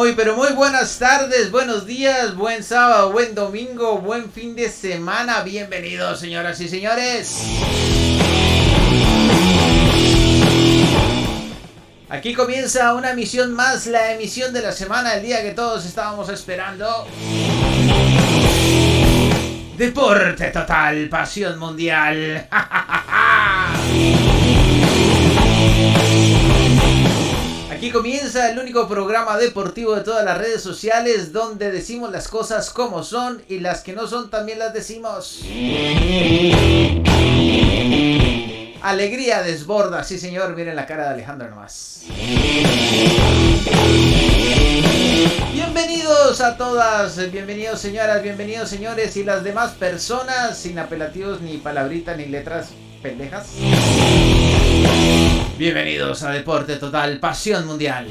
Muy pero muy buenas tardes, buenos días, buen sábado, buen domingo, buen fin de semana. Bienvenidos, señoras y señores. Aquí comienza una emisión más, la emisión de la semana, el día que todos estábamos esperando. Deporte total, pasión mundial. Aquí comienza el único programa deportivo de todas las redes sociales donde decimos las cosas como son y las que no son también las decimos. Alegría desborda, sí señor, miren la cara de Alejandro nomás. Bienvenidos a todas, bienvenidos señoras, bienvenidos señores y las demás personas sin apelativos ni palabritas ni letras pendejas. Bienvenidos a Deporte Total, Pasión Mundial.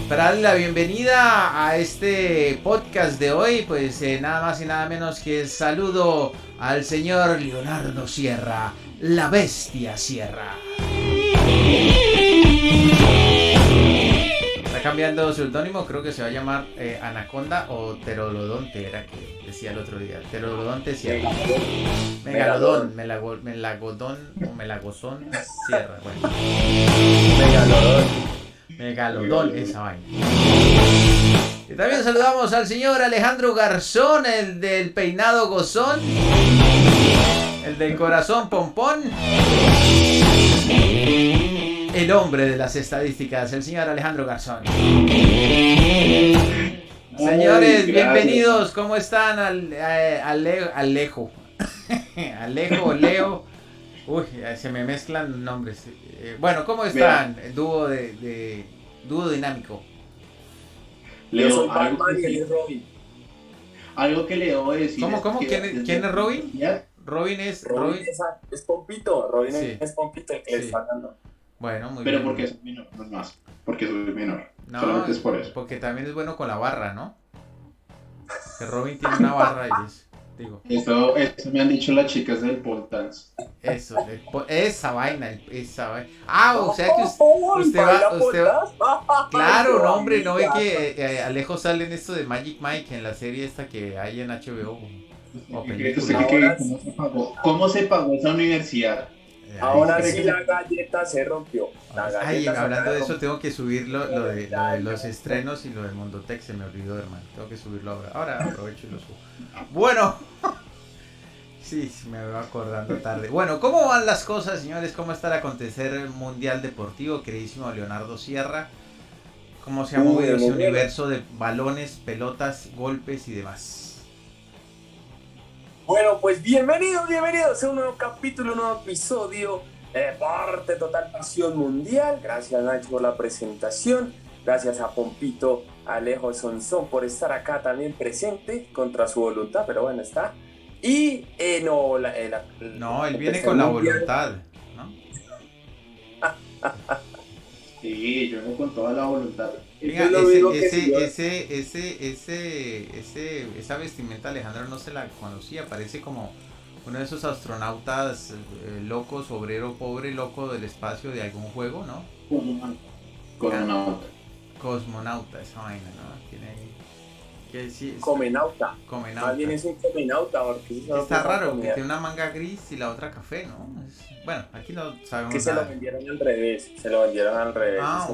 Para darle la bienvenida a este podcast de hoy, pues nada más y nada menos que saludo al señor Leonardo Sierra, la bestia Sierra. Está cambiando su seudónimo, creo que se va a llamar Anaconda o Pterodonte, era que decía el otro día. Pterodonte Sierra. Megalodón, melagodón o melagozón Sierra. Bueno. Megalodón, esa vaina. Y también saludamos al señor Alejandro Garzón, el del peinado gozón, el del corazón pompón, el hombre de las estadísticas, el señor Alejandro Garzón. Señores, bienvenidos, ¿cómo están? Alejo, Leo. Uy, se me mezclan nombres. Bueno, ¿cómo están? Dúo dúo dinámico. Leo, algo que le debo decir. ¿Cómo? ¿Quién es Robin? Robin es Pompito. Robin sí. Es Pompito el que le está dando. Bueno, muy pero bien. Pero porque soy menor, no es más. Porque soy menor. No, solamente es por eso. Porque también es bueno con la barra, ¿no? Que Robin tiene una barra y es... Digo. Eso me han dicho las chicas del pole dance. Eso, esa vaina. Ah, o sea que usted va. Claro, no, hombre, no ve que Alejo sale en esto de Magic Mike en la serie esta que hay en HBO o película. ¿Cómo se pagó esa universidad? Ahora sí la galleta se rompió. Ay, hablando de eso, tengo que subir lo de los estrenos y lo del Mondotech, se me olvidó, hermano. Tengo que subirlo ahora. Ahora aprovecho y lo subo. Bueno, sí, me voy acordando tarde. Bueno, ¿cómo van las cosas, señores? ¿Cómo está el acontecer mundial deportivo, queridísimo Leonardo Sierra? ¿Cómo se ha movido ese universo de balones, pelotas, golpes y demás? Bueno, pues bienvenidos a un nuevo capítulo, un nuevo episodio de Deporte Total Pasión Mundial. Gracias, Nacho, por la presentación. Gracias a Pompito Alejo Sonsón por estar acá también presente contra su voluntad, pero bueno, está. Y no, él viene con la voluntad, ¿no? Sí, yo vengo con toda la voluntad. Venga, esa vestimenta Alejandro no se la conocía, parece como uno de esos astronautas locos, obrero pobre, loco del espacio de algún juego, ¿no? Cosmonauta, esa vaina, ¿no? Tiene ahí... Comenauta. Más bien es un comenauta, porque está raro, porque tiene una manga gris y la otra café, ¿no? Bueno, aquí no sabemos que nada. Se lo vendieron al revés, se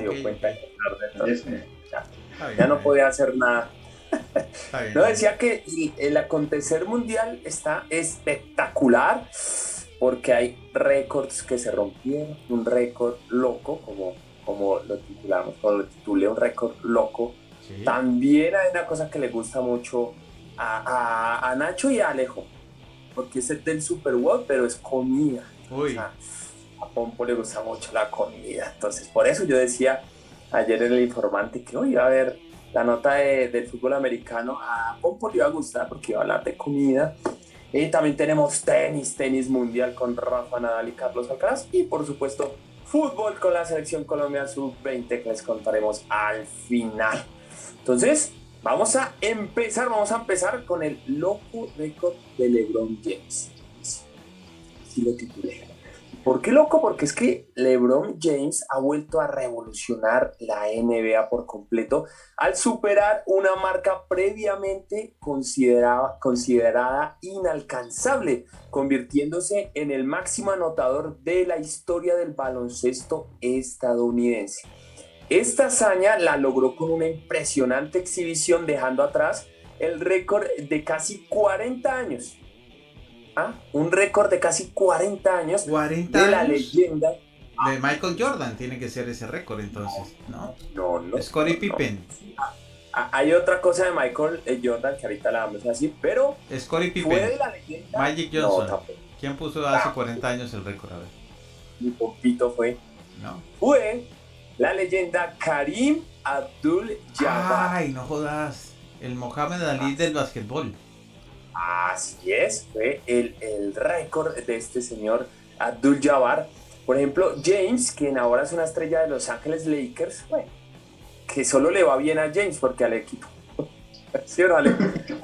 dio cuenta ya no podía hacer nada. No, decía que el acontecer mundial está espectacular porque hay récords que se rompieron, un récord loco, como lo titulamos, como lo titulé, un récord loco. Sí. También hay una cosa que le gusta mucho a Nacho y a Alejo, porque es el del Super Bowl, pero es comida. O sea, a Pompo le gusta mucho la comida, entonces por eso yo decía ayer en el Informante que hoy iba a ver la nota del fútbol americano. A Pompo le iba a gustar porque iba a hablar de comida. Y también tenemos tenis mundial con Rafa Nadal y Carlos Alcaraz, y por supuesto fútbol con la selección Colombia sub-20 que les contaremos al final. Entonces, vamos a empezar con el loco récord de LeBron James. Así lo titulé. ¿Por qué loco? Porque es que LeBron James ha vuelto a revolucionar la NBA por completo al superar una marca previamente considerada inalcanzable, convirtiéndose en el máximo anotador de la historia del baloncesto estadounidense. Esta hazaña la logró con una impresionante exhibición, dejando atrás el récord de casi 40 años. Un récord de casi 40 años 40 de la años leyenda de Michael Jordan tiene que ser ese récord entonces, ¿no? No. Scottie Pippen. Hay otra cosa de Michael Jordan que ahorita la vamos a decir, pero Scottie fue Pippen. de la leyenda. Magic Johnson. No, tampoco. ¿Quién puso hace 40 años el récord? A ver. Mi pompito fue. No. Fue la leyenda Kareem Abdul-Jabbar. Ay, no jodas. El Mohamed Ali del básquetbol. Así es, fue el récord de este señor Abdul-Jabbar. Por ejemplo, James, quien ahora es una estrella de Los Ángeles Lakers, bueno, que solo le va bien a James porque al equipo, ¿sí o no? Al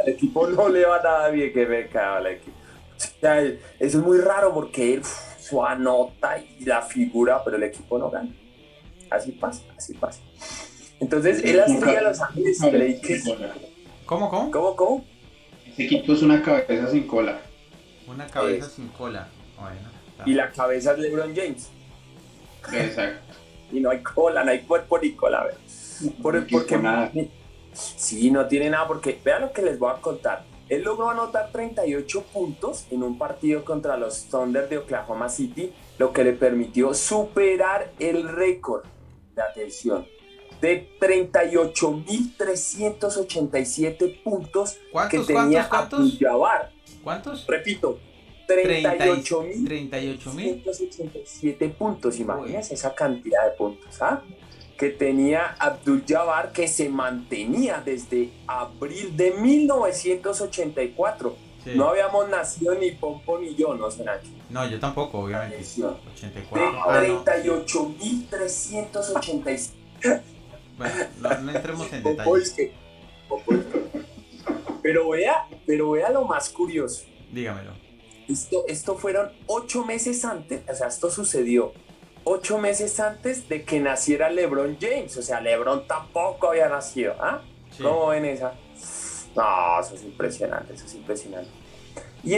equipo no le va nada bien, que me caga al equipo. O sea, eso es muy raro porque él su anota y la figura, pero el equipo no gana. Así pasa. Entonces, él es la estrella de Los Ángeles Lakers. ¿Cómo? Ese equipo es una cabeza sin cola. Una cabeza sin cola. Bueno, y la cabeza es LeBron James. Exacto. Y no hay cola, no hay cuerpo ni cola. Porque nada. Sí, no tiene nada, porque vean lo que les voy a contar. Él logró anotar 38 puntos en un partido contra los Thunder de Oklahoma City, lo que le permitió superar el récord de atención de 38.387 puntos que tenía Abdul-Jabbar. ¿Cuántos? Repito, 38.387 puntos. Imagínense esa cantidad de puntos, que tenía Abdul-Jabbar, que se mantenía desde abril de 1984. Sí. No habíamos nacido ni Pompo ni yo, ¿no, Nacho? No, yo tampoco, obviamente. 84. 38.387. Bueno, no entremos en detalles. Pero vea lo más curioso. Dígamelo. Esto fueron 8 meses antes, o sea, esto sucedió 8 meses antes de que naciera LeBron James. O sea, LeBron tampoco había nacido. Sí. ¿Cómo ven esa? No, eso es impresionante. Y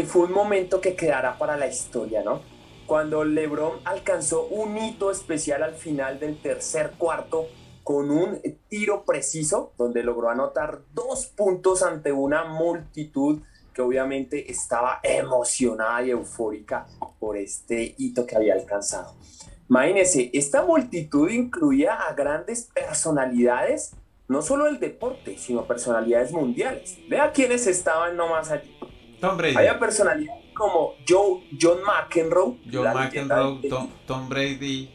fue un momento que quedará para la historia, ¿no? Cuando LeBron alcanzó un hito especial al final del tercer cuarto con un tiro preciso, donde logró anotar 2 puntos ante una multitud que obviamente estaba emocionada y eufórica por este hito que había alcanzado. Imagínense, esta multitud incluía a grandes personalidades, no solo del deporte, sino personalidades mundiales. Vea quiénes estaban nomás allí. Tom Brady. Había personalidades como John McEnroe. Tom Brady,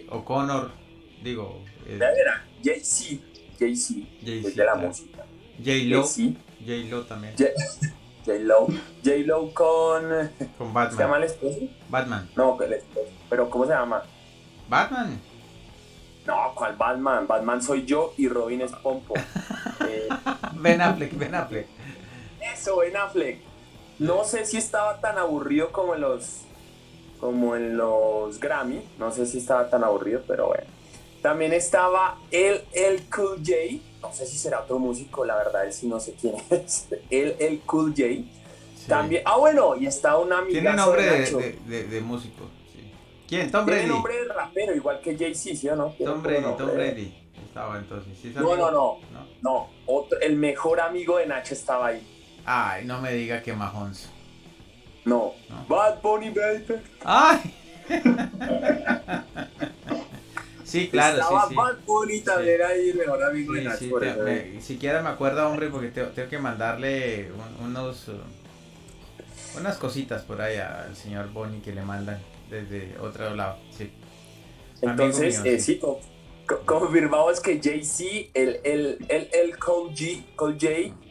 O'Connor, digo... Jay-Z, de la música. J-Lo también. J-Lo con Batman. ¿Se llama el esposo? Batman. No, el esposo. ¿Pero cómo se llama? Batman. No, ¿cuál Batman? Batman soy yo y Robin es Pompo. Ben Affleck. Eso, Ben Affleck. No sé si estaba tan aburrido como en los Grammy. No sé si estaba tan aburrido, pero bueno. También estaba el Cool J. No sé si será otro músico, la verdad es que no sé quién es. El Cool J. Sí. También. Bueno, y está una amiga. Tiene nombre de músico. Sí. ¿Quién? Tom Brady. Tiene nombre de rapero, igual que Jay-Z, ¿sí o no? Tom Brady. Estaba entonces. ¿Sí no. El mejor amigo de Nacho estaba ahí. Ay, no me diga que Mahomes. No. Bad Bunny, baby. ¡Ay! Sí, claro, estaba sí. Bad Bunny también ahí, el mejor amigo de Nacho. Siquiera me acuerdo, hombre, porque tengo que mandarle unas cositas por ahí al señor Bunny que le mandan desde otro lado. Sí. Entonces, sí, confirmamos que Jay-Z, el Cool J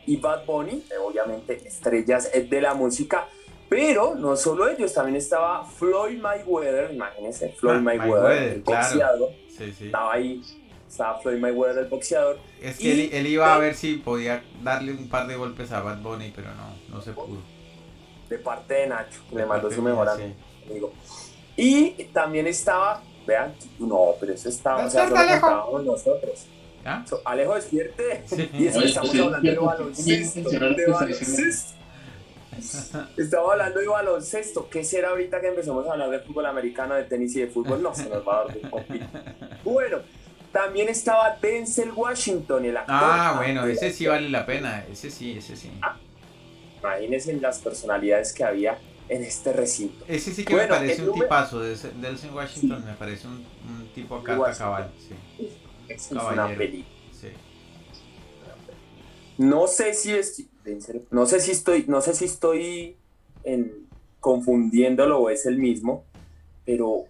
y Bad Bunny, obviamente estrellas de la música. Pero no solo ellos, también estaba Floyd Mayweather, imagínense, Floyd Mayweather, el boxeador. Claro. Sí. Estaba ahí, estaba Floyd Mayweather, el boxeador. Es que él iba a ver si podía darle un par de golpes a Bad Bunny, pero no se pudo. De parte de Nacho, que le mandó su mejor amigo. amigo. Y también estaba, vean, no, pero eso estaba, o sea, eso lo Alejo. contábamos nosotros. ¿Ah? Alejo, despierte. Sí. Y eso Oye, estamos sí, hablando de despierto, baloncesto. sí, sí, De baloncesto. Estamos hablando de baloncesto. ¿Qué será ahorita que empezamos a hablar de fútbol americano, de tenis y de fútbol? No, se nos va a dormir un poquito. Bueno, también estaba Denzel Washington, el actor. Ah, bueno, ese sí vale la pena. Ese sí. Imagínense las personalidades que había en este recinto. Ese sí que me parece un tipazo. Denzel Washington me parece un tipo acá cabal. Sí. Es una película. Sí. No sé si estoy confundiéndolo o es el mismo, pero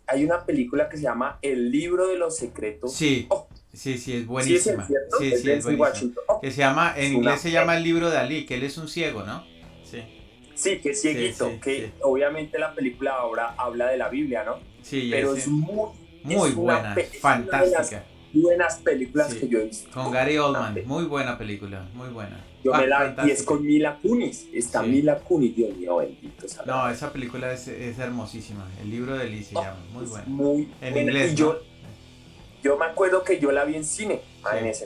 hay una película que se llama El libro de los secretos. Sí. Oh, Sí, es buenísima. Sí, es buenísima. Que se llama, en inglés se llama El libro de Ali, que él es un ciego, ¿no? Sí. Sí, que es cieguito, obviamente la película ahora habla de la Biblia, ¿no? Sí, pero es muy buena, fantástica. Buenas películas que yo he visto. Con Gary Oldman, muy buena película, muy buena. Y es con Mila Kunis, Mila Kunis, Dios mío, bendito. No, esa película es hermosísima, El libro de Ali se llama, muy buena. Muy en buena. inglés, y yo me acuerdo que yo la vi en cine,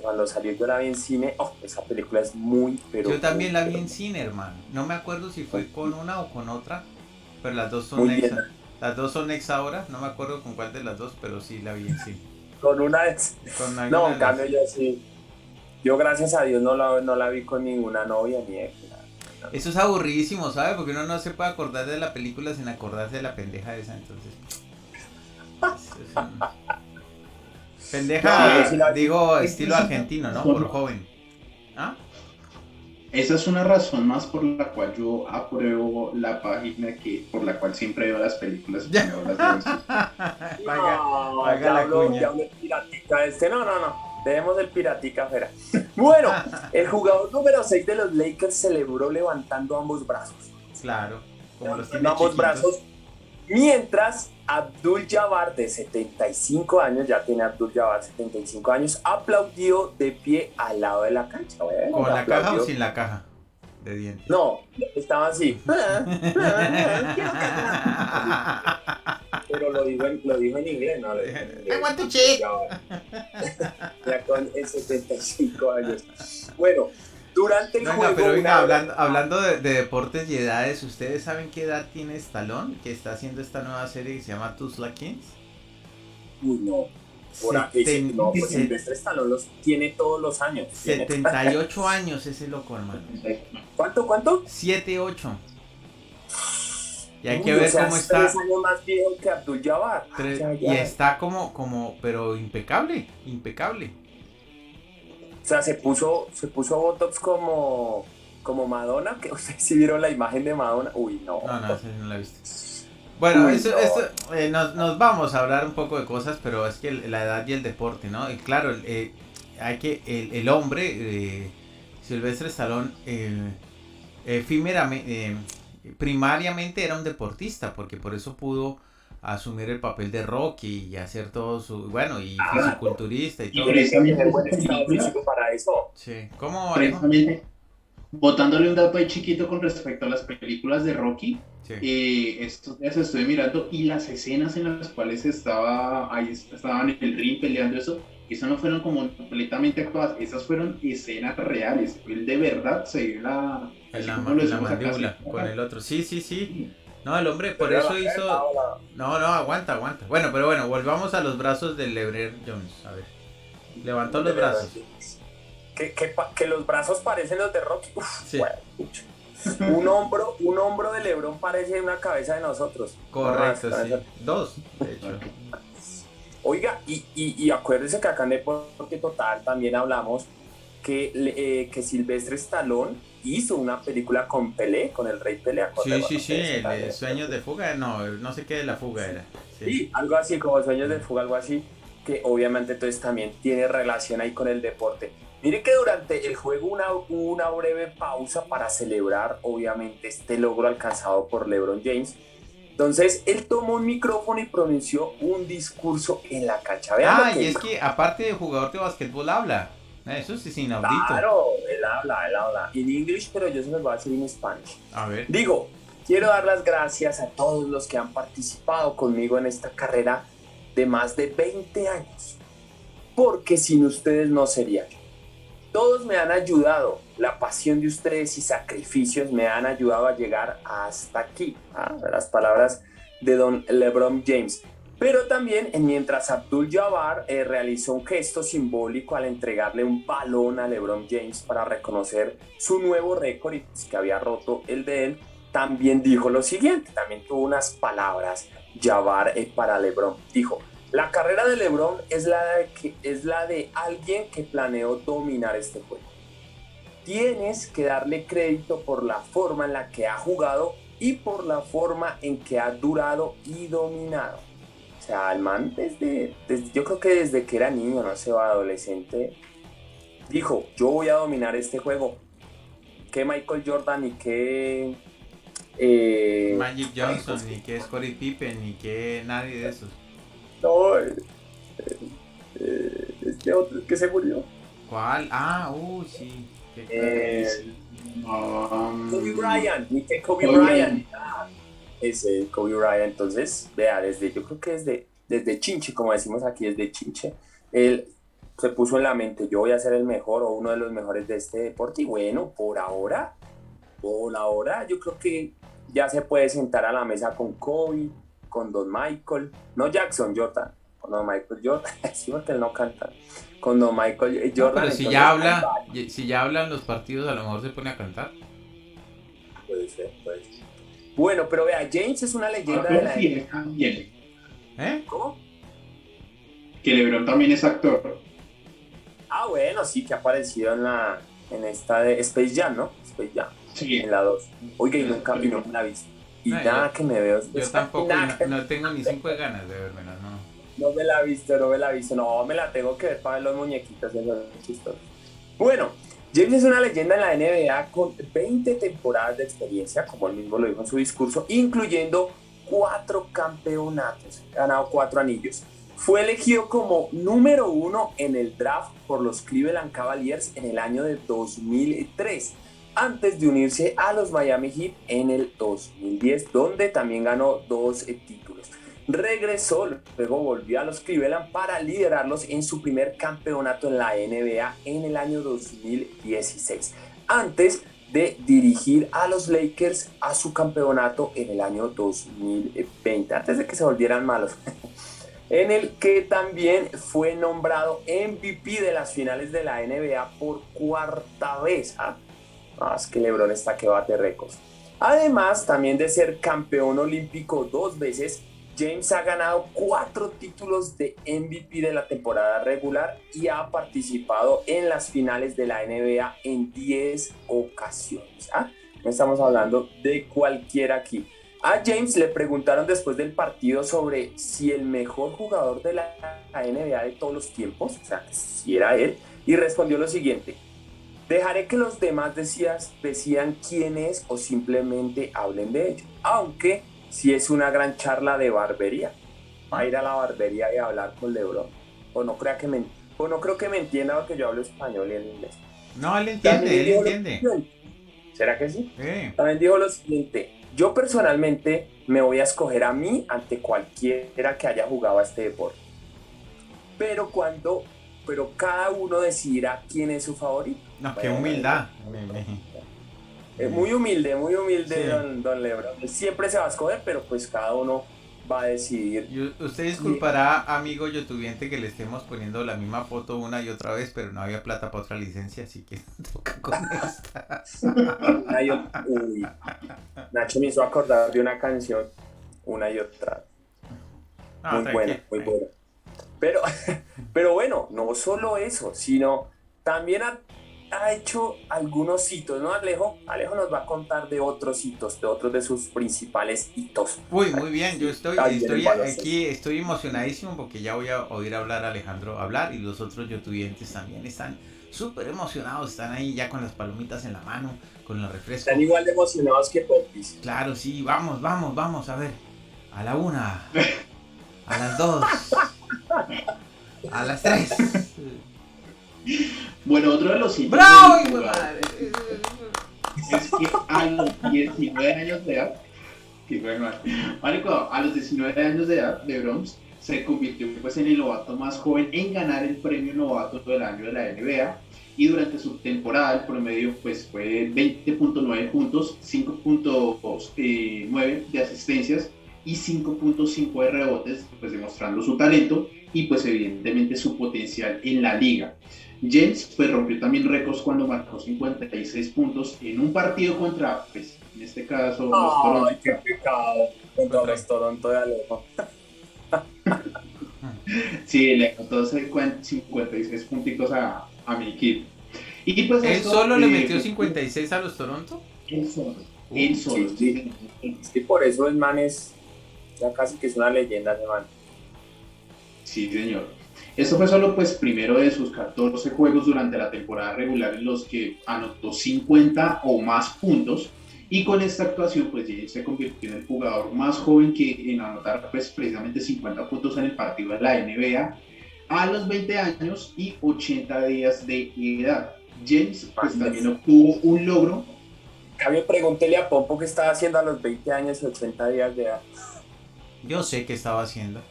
cuando salió yo la vi en cine, esa película es yo también la vi en cine, hermano, no me acuerdo si fue con una o con otra, pero las dos son ex, las dos son ex ahora, no me acuerdo con cuál de las dos, pero sí la vi en cine. Con una ex. No, en cambio yo sí. Yo gracias a Dios no la vi con ninguna novia ni ex. No. Eso es aburridísimo, ¿sabes? Porque uno no se puede acordar de la película sin acordarse de la pendeja esa, entonces. Pendeja, no, digo, estilo argentino, ¿no? Por joven. ¿Ah? Esa es una razón más por la cual yo apruebo la página por la cual siempre veo las películas. Ya habló el piratica no. Dejemos el piratica afuera. Bueno, el jugador número 6 de los Lakers celebró levantando ambos brazos. Claro, como los tiene ambos chiquitos. Brazos. Mientras Abdul-Jabbar, de 75 años, ya tiene Abdul-Jabbar 75 años, aplaudió de pie al lado de la cancha. Bueno, ¿con la caja o sin la caja de dientes? No, estaban así. Pero lo dijo en inglés, ¿no? I want to cheat. Ya con 75 años. Bueno, durante el juego... Pero hablando de deportes y edades, ¿ustedes saben qué edad tiene Stallone? Que está haciendo esta nueva serie que se llama Tulsa Kings. Uy, no. Pues Silvestre Stallone los tiene todos los años. 78 años ese loco, hermano. ¿Cuánto? 7-8. Y hay que ver cómo está. 3 años más viejo que Abdul-Jabbar. Y está pero impecable. O sea, se puso Botox como Madonna, que ustedes sí vieron la imagen de Madonna. Uy, no. No, esa no la he visto. Bueno, nos vamos a hablar un poco de cosas, pero es que la edad y el deporte, ¿no? Y claro, el hombre, Silvestre Stallone, primariamente era un deportista, porque por eso pudo asumir el papel de Rocky y hacer todo y fisiculturista y todo. Y precisamente el buen estado físico para eso. Sí, ¿cómo? Precisamente, botándole un dato ahí chiquito con respecto a las películas de Rocky, estos días estuve mirando y las escenas en las cuales estaban en el ring peleando eso no fueron como completamente actuadas, esas fueron escenas reales, él de verdad se dio la mandíbula con el otro, sí. No, el hombre por eso hizo... No, aguanta. Bueno, volvamos a los brazos de LeBron James. A ver, levantó los brazos. Que los brazos parecen los de Rocky. Sí. Bueno, un hombro de LeBron parece una cabeza de nosotros. Correcto, sí. 2, de hecho. Oiga, y acuérdense que acá en Deporte Total también hablamos que Silvestre Stallone hizo una película con Pelé, con el Rey Pelé. Sí, el Sueños de Fuga, no sé qué de la fuga era. Sí, algo así como Sueños de Fuga, algo así, que obviamente entonces también tiene relación ahí con el deporte. Mire que durante el juego hubo una breve pausa para celebrar obviamente este logro alcanzado por LeBron James. Entonces él tomó un micrófono y pronunció un discurso en la cancha. Y es que aparte de jugador de basquetbol habla. Eso sí es inaudito. Claro, él habla en English, pero yo se los voy a decir en Spanish. A ver. Digo, quiero dar las gracias a todos los que han participado conmigo en esta carrera de más de 20 años, porque sin ustedes no sería yo. Todos me han ayudado, la pasión de ustedes y sacrificios me han ayudado a llegar hasta aquí. Las palabras de don LeBron James. Pero también, mientras Abdul-Jabbar realizó un gesto simbólico al entregarle un balón a LeBron James para reconocer su nuevo récord y que había roto el de él, también dijo lo siguiente, también tuvo unas palabras Jabbar para LeBron. Dijo: la carrera de LeBron es la de alguien que planeó dominar este juego. Tienes que darle crédito por la forma en la que ha jugado y por la forma en que ha durado y dominado. O sea, el man desde yo creo que desde que era niño, no sé, adolescente, dijo: yo voy a dominar este juego. Que Michael Jordan y que Magic Johnson, ni que Scottie Pippen, ni que nadie de esos. No, este otro que se murió. ¿Cuál? Sí. Kobe Bryant, ni que Kobe Bryant. Ese Kobe Bryant. Entonces, vea, yo creo que desde Chinche, como decimos aquí, desde Chinche, él se puso en la mente: yo voy a ser el mejor o uno de los mejores de este deporte. Y bueno, por ahora, yo creo que ya se puede sentar a la mesa con Kobe, con Don Michael, no Jackson, Jordan, con Don Michael Jordan, sí, porque él no canta, con Don Michael Jordan. No, pero si ya habla en los partidos, a lo mejor se pone a cantar. Puede ser. Bueno, pero vea, James es una leyenda de la NBA. ¿Cómo? Que LeBron también es actor. Bueno, sí, que ha aparecido en esta de Space Jam, ¿no? Space Jam. Sí. En la 2. Oiga, y nunca no me la he visto. Y nada que me veo. Yo tampoco, no tengo ni 5 ganas de vérmela, no. No me la he visto. No, me la tengo que ver para ver los muñequitos, esos chistosos. Bueno, James es una leyenda en la NBA con 20 temporadas de experiencia, como él mismo lo dijo en su discurso, incluyendo 4 campeonatos, ha ganado 4 anillos. Fue elegido como número 1 en el draft por los Cleveland Cavaliers en el año de 2003, antes de unirse a los Miami Heat en el 2010, donde también ganó 2 títulos. Regresó, luego volvió a los Cleveland para liderarlos en su primer campeonato en la NBA en el año 2016, antes de dirigir a los Lakers a su campeonato en el año 2020, antes de que se volvieran malos, en el que también fue nombrado MVP de las finales de la NBA por 4ª vez. Es que LeBron está que bate récords. Además, también de ser campeón olímpico 2 veces, James ha ganado 4 títulos de MVP de la temporada regular y ha participado en las finales de la NBA en 10 ocasiones. No estamos hablando de cualquiera aquí. A James le preguntaron después del partido sobre si el mejor jugador de la NBA de todos los tiempos, o sea, si era él, y respondió lo siguiente: dejaré que los demás decían quién es o simplemente hablen de ello, aunque si es una gran charla de barbería. Va a ir a la barbería y a hablar con LeBron. No creo que me entienda porque yo hablo español y él inglés. No, él entiende. ¿Será que sí? Sí. También dijo lo siguiente: yo personalmente me voy a escoger a mí ante cualquiera que haya jugado a este deporte. Pero cada uno decidirá quién es su favorito. No, qué humildad. Muy humilde, sí. Don LeBron. Siempre se va a escoger, pero pues cada uno va a decidir. Usted disculpará, amigo youtubiente, que le estemos poniendo la misma foto una y otra vez, pero no había plata para otra licencia, así que toca con esta. Nacho me hizo acordar de una canción, una y otra. Muy buena. Pero bueno, no solo eso, sino también ha hecho algunos hitos, ¿no, Alejo? Alejo nos va a contar de otros hitos, de otros de sus principales hitos. Uy, muy bien, yo estoy aquí, estoy emocionadísimo porque ya voy a oír hablar a Alejandro hablar, y los otros youtubientes también están súper emocionados, están ahí ya con las palomitas en la mano, con el refresco. Están igual de emocionados que Popis. Claro, sí, vamos, a ver, a la 1, a las 2, a las 3. Bueno, otro de los hitos ¡bravo, hijo de madre! es que a los 19 años de edad Qué bueno. Marico, a los 19 años de edad, LeBron se convirtió pues, en el novato más joven en ganar el premio novato del año de la NBA, y durante su temporada el promedio pues, fue 20.9 puntos, 5.9 de asistencias y 5.5 de rebotes, pues demostrando su talento y pues evidentemente su potencial en la liga. James pues rompió también récords cuando marcó 56 puntos en un partido contra, pues en este caso, los Toronto. ¡Ay, qué pecado! Contra los Toronto de Alejo. Sí, le anotó 56 puntitos a mi equipo. Y pues ¿Él solo le metió 56 a los Toronto? Él solo. Sí. Sí, por eso el man es, ya casi que es una leyenda de man. Sí, señor. Esto fue solo pues primero de sus 14 juegos durante la temporada regular en los que anotó 50 o más puntos, y con esta actuación pues James se convirtió en el jugador más joven que en anotar pues precisamente 50 puntos en el partido de la NBA a los 20 años y 80 días de edad. James pues también obtuvo un logro. Javier, pregúntele a Pompo qué estaba haciendo a los 20 años y 80 días de edad. Yo sé qué estaba haciendo.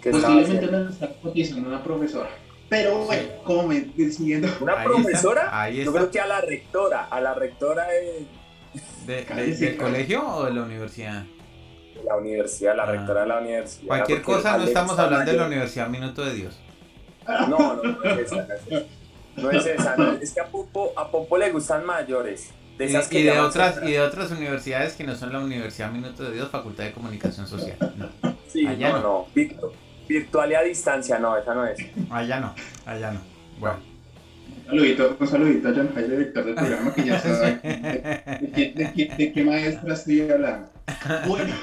Posiblemente nos está cotizando una profesora. Pero bueno, como me siguiendo. ¿Una ahí profesora? Está, ahí yo está. creo que a la rectora ¿Del colegio o de la universidad? De la universidad, la rectora de la universidad. Cualquier cosa, no estamos hablando de la Universidad Minuto de Dios. No es esa. No es esa, no. Es que a Pompo le gustan mayores. De esas que y de otras universidades que no son la Universidad Minuto de Dios, Facultad de Comunicación Social. No. Sí, allá no. Virtual y a distancia, no, esa no es. Allá no. Bueno. Un saludito a John Jaime, director del programa, que ya sabe de qué maestra estoy hablando. Bueno.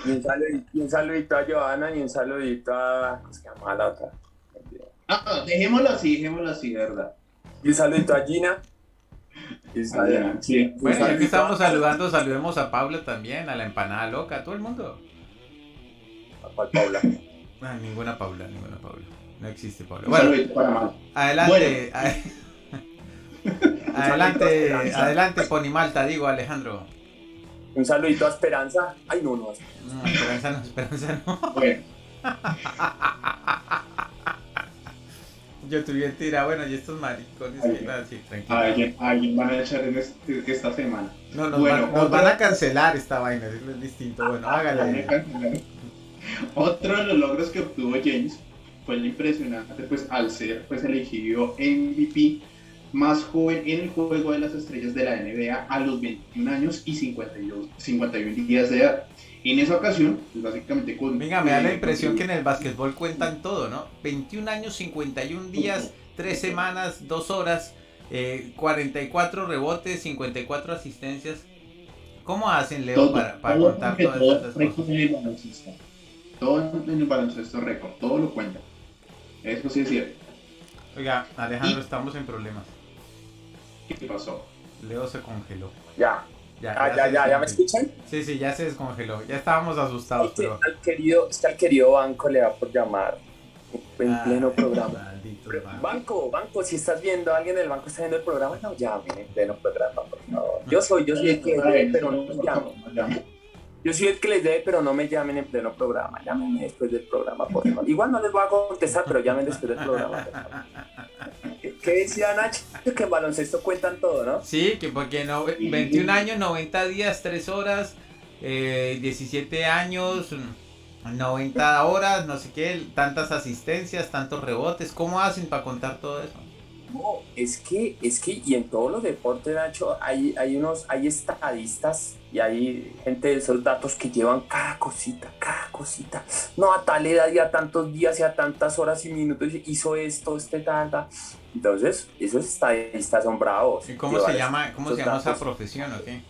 Y un saludito a Johanna y un saludito a... ¿Cómo se llama la otra? Dejémoslo así, ¿verdad? Y un saludito a Gina. Sí. Bueno, ya que estamos saludando, saludemos a Paula también, a la empanada loca, a todo el mundo. ¿A cuál Paula? Ninguna Paula. No existe Paula. Bueno, para adelante. Adelante, Ponimalta, digo, Alejandro. Un saludito a Esperanza. Ay, no. Esperanza no. Bueno. Yo tuve tira, bueno, y estos maricones sí, tranquilo. Alguien van a echar en esta semana. No, nos van a cancelar esta vaina, es distinto. Bueno, hágale. Otro de los logros que obtuvo James fue el impresionante, pues al ser pues elegido MVP más joven en el juego de las estrellas de la NBA a los 21 años y 51 días de edad. En esa ocasión, pues básicamente Venga, me da la impresión que en el básquetbol cuentan todo, ¿no? 21 años, 51 días, 3 semanas, 2 horas, 44 rebotes, 54 asistencias. ¿Cómo hacen, Leo, para contar todas estas cosas? Todo en el baloncesto récord, todo lo cuenta. Eso sí es cierto. Oiga, Alejandro, estamos en problemas. ¿Qué pasó? Leo se congeló. ¿Ya me escuchan? Sí, ya se descongeló. Ya estábamos asustados, pero... Al querido Banco le va por llamar en pleno programa. Banco, si estás viendo, alguien del banco está viendo el programa, no llamen en pleno programa, por favor. Yo soy el que les debe, pero no me llamen. Yo soy el que les debe, pero no me llamen en pleno programa. Llámenme después del programa, por favor. Igual no les voy a contestar, pero llamen después del programa, por favor. ¿Qué decía Nacho? Que en baloncesto cuentan todo, ¿no? Sí, que porque 21 años, 90 días, 3 horas, 17 años, 90 horas, no sé qué, tantas asistencias, tantos rebotes. ¿Cómo hacen para contar todo eso? No, es que y en todos los deportes, Nacho, hay estadistas y hay gente de esos datos que llevan cada cosita. No, a tal edad y a tantos días y a tantas horas y minutos hizo esto, tanta. Entonces, esos estadistas son bravos. ¿Y cómo se llama esa profesión o qué?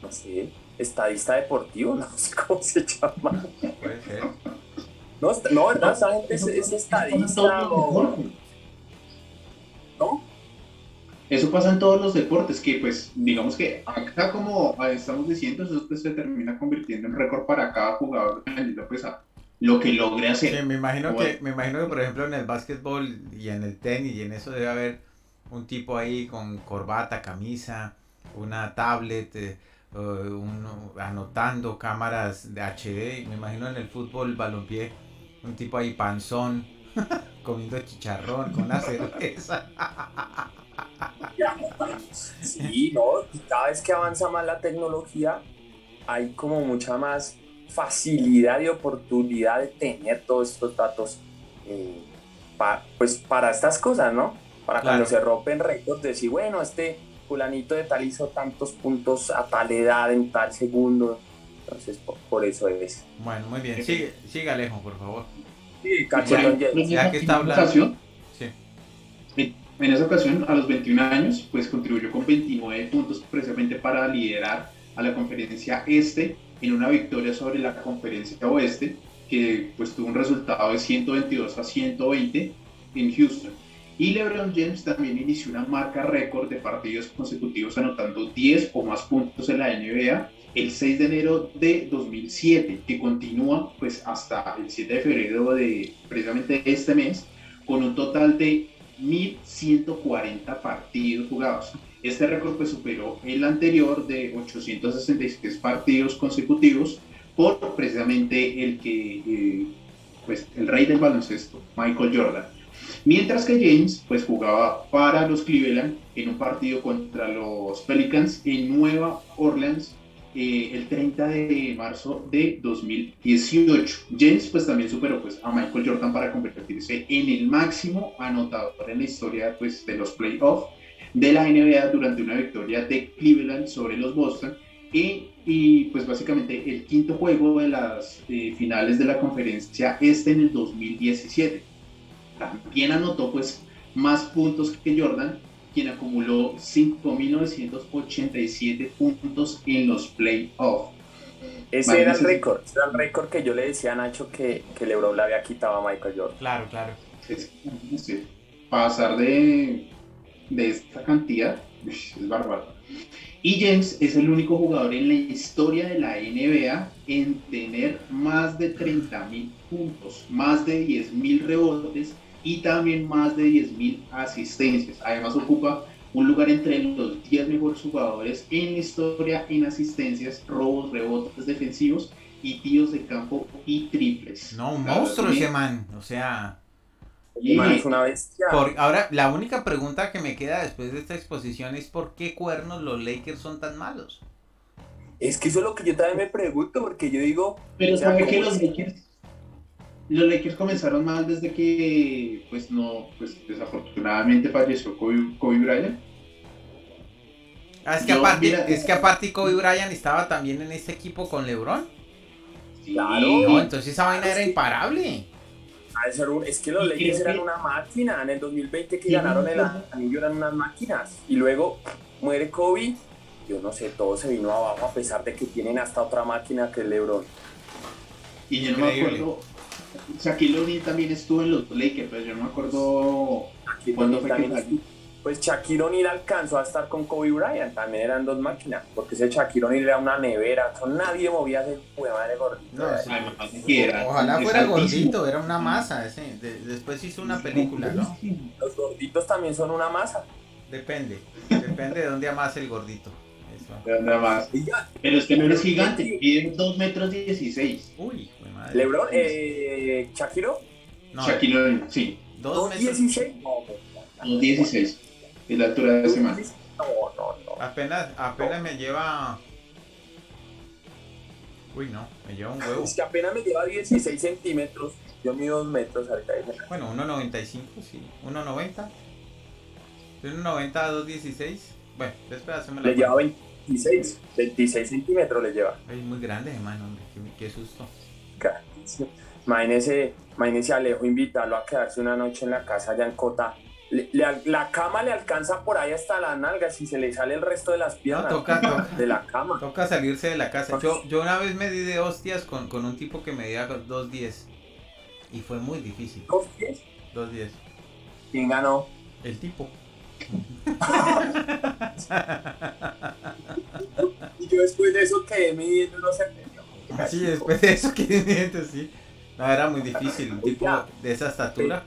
No sé, estadista deportivo, no sé cómo se llama. Puede ser. No, ¿verdad? Esa gente es estadista o... ¿No? Eso pasa en todos los deportes, que pues digamos que acá, como estamos diciendo, eso pues se termina convirtiendo en récord para cada jugador, dependiendo pues a lo que logre hacer. Sí, me imagino que por ejemplo en el básquetbol y en el tenis y en eso debe haber un tipo ahí con corbata, camisa, una tablet, uno anotando, cámaras de HD, me imagino en el fútbol, balompié, un tipo ahí panzón, comiendo chicharrón con una cerveza. Sí, no, y cada vez que avanza más la tecnología, hay como mucha más facilidad y oportunidad de tener todos estos datos pues para estas cosas, ¿no? Para Claro. Cuando se rompen récords, decir, bueno, este fulanito de tal hizo tantos puntos a tal edad, en tal segundo. Entonces, por eso es. Bueno, muy bien. Sigue Alejo, por favor. Sí, cachetón. Ya que está hablando. Sí. En esa ocasión, a los 21 años, pues contribuyó con 29 puntos precisamente para liderar a la conferencia Este en una victoria sobre la conferencia Oeste, que pues tuvo un resultado de 122-120 en Houston. Y LeBron James también inició una marca récord de partidos consecutivos anotando 10 o más puntos en la NBA el 6 de enero de 2007, que continúa pues hasta el 7 de febrero de precisamente este mes, con un total de 1.140 partidos jugados. Este récord pues superó el anterior de 866 partidos consecutivos por precisamente el que pues el rey del baloncesto, Michael Jordan. Mientras que James pues jugaba para los Cleveland en un partido contra los Pelicans en Nueva Orleans el 30 de marzo de 2018. James pues también superó pues a Michael Jordan para convertirse en el máximo anotador en la historia pues de los playoffs de la NBA durante una victoria de Cleveland sobre los Boston y pues básicamente el quinto juego de las finales de la conferencia Este en el 2017. También anotó pues más puntos que Jordan, quien acumuló 5.987 puntos en los playoffs. Ese era el récord que yo le decía a Nacho que LeBron le había quitado a Michael Jordan. Claro. Sí, pasar de esta cantidad es bárbaro. Y James es el único jugador en la historia de la NBA en tener más de 30.000 puntos, más de 10.000 rebotes y también más de 10.000 asistencias. Además ocupa un lugar entre los 10 mejores jugadores en la historia en asistencias, robos, rebotes defensivos y tiros de campo y triples. No, un monstruo ese man, o sea... Es una bestia. Ahora, la única pregunta que me queda después de esta exposición es ¿por qué cuernos los Lakers son tan malos? Es que eso es lo que yo también me pregunto, porque yo digo... Pero ¿sabe que los Lakers comenzaron mal desde que, pues desafortunadamente falleció Kobe Bryant? Es que aparte Kobe Bryant estaba también en este equipo con LeBron. Claro. No, entonces esa vaina era imparable. Es que los Lakers eran una máquina. En el 2020 que ganaron el anillo eran unas máquinas. Y luego muere Kobe. Yo no sé, todo se vino abajo a pesar de que tienen hasta otra máquina que el LeBron. Y yo no me acuerdo. Shaquille O'Neal también estuvo en los Lakers, pero yo no me acuerdo cuándo fue que salió. Pues Shaquille O'Neal alcanzó a estar con Kobe Bryant, también eran dos máquinas, porque ese Shaquille O'Neal era una nevera, nadie movía ese madre gordito. No, ojalá fuera gordito, era una masa. Después hizo una película, ¿no? Los gorditos también son una masa. Depende de dónde amase el gordito. Nada más. Pero es que no eres gigante, mide 2,16 metros. Uy, madre. ¿LeBron? ¿Shakiro? No, Shaquille O'Neal, sí. 2,16. 2,16. Es la altura de ese man. No. Apenas me lleva. Uy, no, me lleva un huevo. Es que apenas me lleva 16 centímetros. Yo mido 2 metros ahorita. Bueno, 1,95, sí. 1,90. De 1,90 a 2,16. Bueno, espera, hacemos la. Le lleva 26 centímetros le lleva. Es muy grande, hermano, hombre. Qué susto. Imagínese Alejo, invitarlo a quedarse una noche en la casa allá en Cota. La cama le alcanza por ahí hasta las nalgas y se le sale el resto de las piernas. No, de la cama. Toca salirse de la casa. Yo una vez me di de hostias con un tipo que medía 2,10 y fue muy difícil. ¿2,10? 2,10. ¿Quién ganó? El tipo. Y yo después de eso quedé midiendo unos centímetros. Sí, después de eso quedé midiendo, sí. No, era muy difícil, un tipo de esa estatura.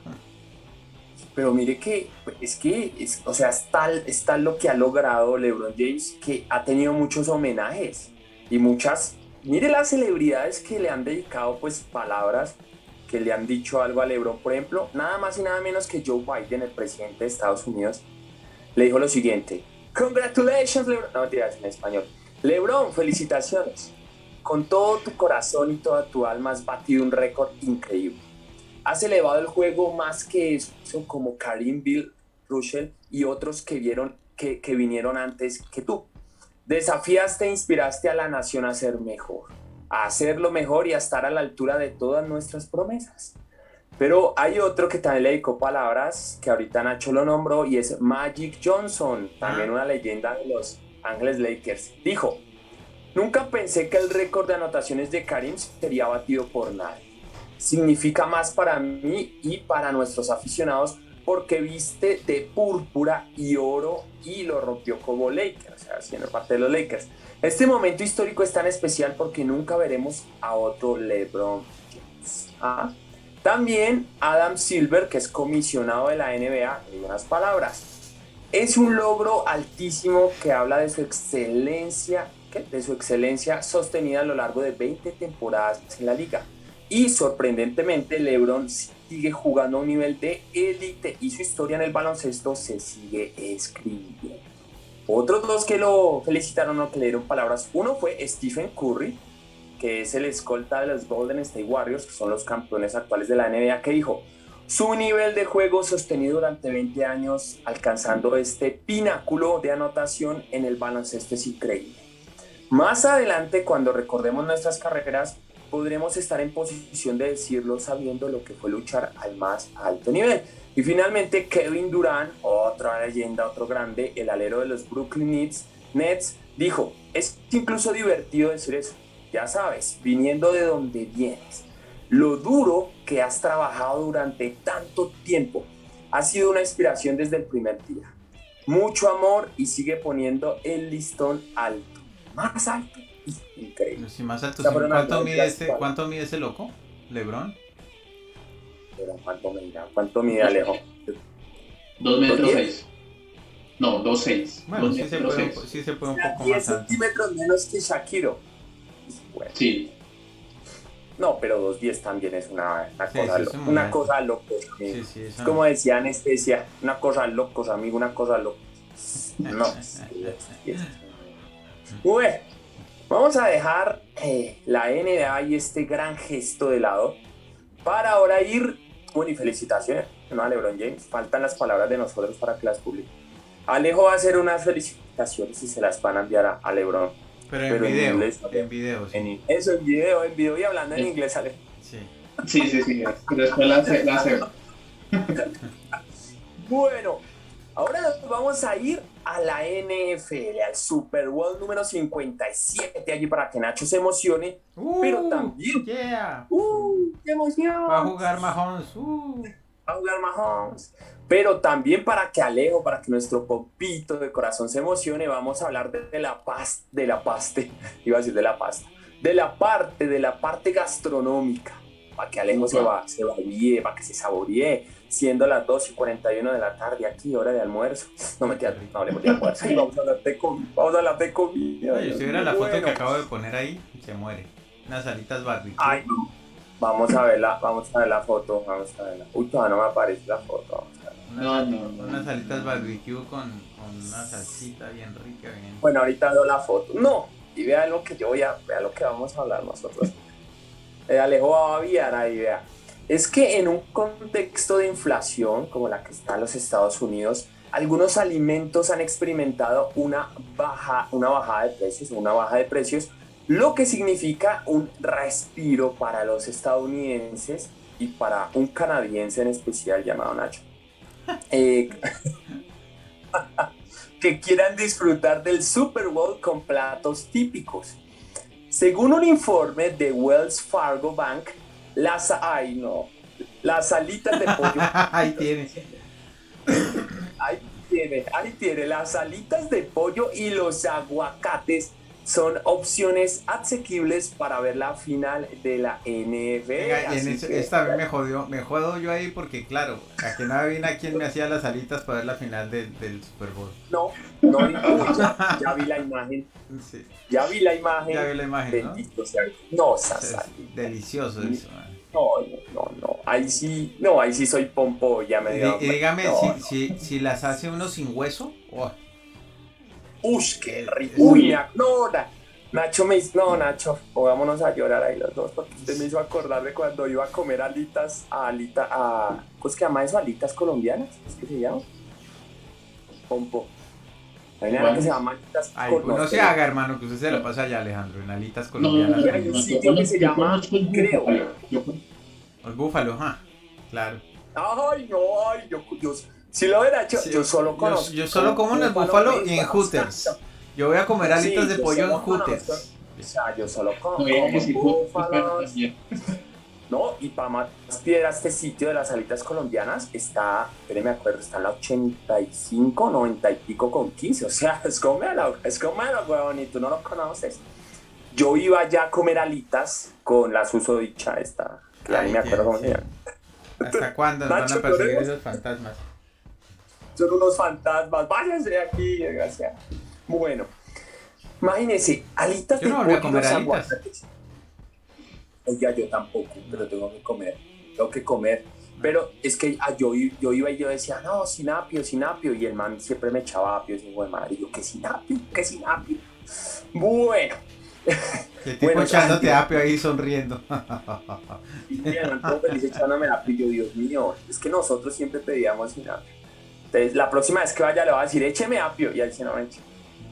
Pero mire que o sea, es tal lo que ha logrado LeBron James, que ha tenido muchos homenajes y mire las celebridades que le han dedicado pues palabras, que le han dicho algo a LeBron. Por ejemplo, nada más y nada menos que Joe Biden, el presidente de Estados Unidos, le dijo lo siguiente: Congratulations, LeBron. No, mentiras, en español. LeBron, felicitaciones. Con todo tu corazón y toda tu alma has batido un récord increíble. Has elevado el juego más que eso, como Kareem, Bill Russell y otros que vinieron antes que tú. Desafiaste e inspiraste a la nación a ser mejor, a hacerlo mejor y a estar a la altura de todas nuestras promesas. Pero hay otro que también le dedicó palabras, que ahorita Nacho lo nombró, y es Magic Johnson, también una leyenda de los Ángeles Lakers. Dijo: nunca pensé que el récord de anotaciones de Kareem sería batido por nadie. Significa más para mí y para nuestros aficionados porque viste de púrpura y oro y lo rompió como Lakers, o sea, siendo parte de los Lakers. Este momento histórico es tan especial porque nunca veremos a otro LeBron James. También Adam Silver, que es comisionado de la NBA, en unas palabras: es un logro altísimo que habla de su excelencia, sostenida a lo largo de 20 temporadas en la liga. Y sorprendentemente, LeBron sigue jugando a un nivel de élite y su historia en el baloncesto se sigue escribiendo. Otros dos que lo felicitaron o que le dieron palabras, uno fue Stephen Curry, que es el escolta de los Golden State Warriors, que son los campeones actuales de la NBA, que dijo: su nivel de juego sostenido durante 20 años, alcanzando este pináculo de anotación en el baloncesto, es increíble. Más adelante, cuando recordemos nuestras carreras, podremos estar en posición de decirlo sabiendo lo que fue luchar al más alto nivel. Y finalmente, Kevin Durant, otra leyenda, otro grande, el alero de los Brooklyn Nets, dijo: es incluso divertido decir eso. Ya sabes, viniendo de donde vienes, lo duro que has trabajado durante tanto tiempo ha sido una inspiración desde el primer día. Mucho amor y sigue poniendo el listón alto, más alto. Increíble. Sí, más alto. ¿Cuánto mide ese loco? ¿LeBron? ¿Cuánto mide Alejo? 2 metros 6. No, 2.6. Bueno, sí se puede un poco más 10 alto. centímetros menos que Shakiro. Bueno. Sí. No, pero 2.10 también es una cosa loca. Sí, es como decía Anestesia, una cosa locos, amigo, una cosa loca. No. Bueno, vamos a dejar la NBA y este gran gesto de lado para ahora ir. Bueno, y felicitaciones, ¿no?, a LeBron James. Faltan las palabras de nosotros para que las publique. Alejo va a hacer unas felicitaciones y se las van a enviar a LeBron. Pero en video, inglés, en video. Sí. En video y hablando en inglés, Alejo. Sí. Después la hacemos. Bueno, ahora nos vamos a ir a la NFL, al Super Bowl número 57, allí para que Nacho se emocione, pero también... ¡Qué emoción! Va a jugar Mahomes. Pero también para que Alejo, para que nuestro popito de corazón se emocione, vamos a hablar de la parte gastronómica, para que Alejo se babie, para que se saboree, siendo las 2:41 de la tarde aquí, hora de almuerzo. No hablemos de almuerzo, vamos a hablar de comida. Oye, si hubiera la foto que acabo de poner ahí, se muere. Unas alitas barbecue. Ay, no. Vamos a ver la foto, Uy, todavía no me aparece la foto. Unas alitas barbecue con una salsita bien rica. Bien. Bueno, ahorita veo la foto. No, y vea lo que vamos a hablar nosotros. Alejo va a babiar ahí, vea. Es que en un contexto de inflación como la que está en los Estados Unidos, algunos alimentos han experimentado una baja de precios, lo que significa un respiro para los estadounidenses y para un canadiense en especial llamado Nacho, que quieran disfrutar del Super Bowl con platos típicos. Según un informe de Wells Fargo Bank, las alitas de pollo... Ahí tiene, las alitas de pollo y los aguacates son opciones asequibles para ver la final de la NFL. Venga, esta vez me jodo yo ahí porque, claro, a que no adivina quién me hacía las alitas para ver la final del Super Bowl. No, ya vi la imagen. Sí. Ya vi la imagen, ¿no? Delicioso eso, man. No, ahí sí soy pompo, ya me dio. Y dígame, si las hace uno sin hueso, oh. Ush, qué rico. Uy, Nacho, pongámonos a llorar ahí los dos, porque usted me hizo acordar de cuando iba a comer alitas, ¿cómo es que llama eso? ¿Alitas colombianas? ¿Es que se llama? Pompo. Hay una que se llama alitas colombianas. No se haga, hermano, que usted se lo pasa allá, Alejandro, en alitas colombianas. No, hay un sitio que se llama, creo. El búfalo, claro. Yo si lo hubiera hecho, yo solo conozco. Yo solo como en el búfalo y en Hooters. Yo voy a comer alitas de pollo en Hooters. O sea, yo solo como búfalo. No, y para más piedra, este sitio de las alitas colombinas está, me acuerdo, está en la 85, 90 y pico con 15. O sea, es comelo, huevón, y tú no lo conoces. Yo iba ya a comer alitas con la susodicha esta, que ya ni me acuerdo cómo se llama. ¿Hasta cuándo nos van a perseguir esos fantasmas? Son unos fantasmas, váyanse de aquí, desgraciado. Bueno, imagínense, alitas de pollo. Yo no voy a comer alitas. Oiga, yo tampoco, pero tengo que comer. Pero es que yo iba y yo decía, no, sin apio, y el man siempre me echaba apio, y güey, madre, yo, ¿qué sin apio? Bueno. El tipo echándote apio ahí sonriendo. Y el man todo feliz echándome apio, y yo, Dios mío, es que nosotros siempre pedíamos sin apio. Entonces, la próxima vez que vaya le voy a decir, écheme apio, y él dice, no me eche.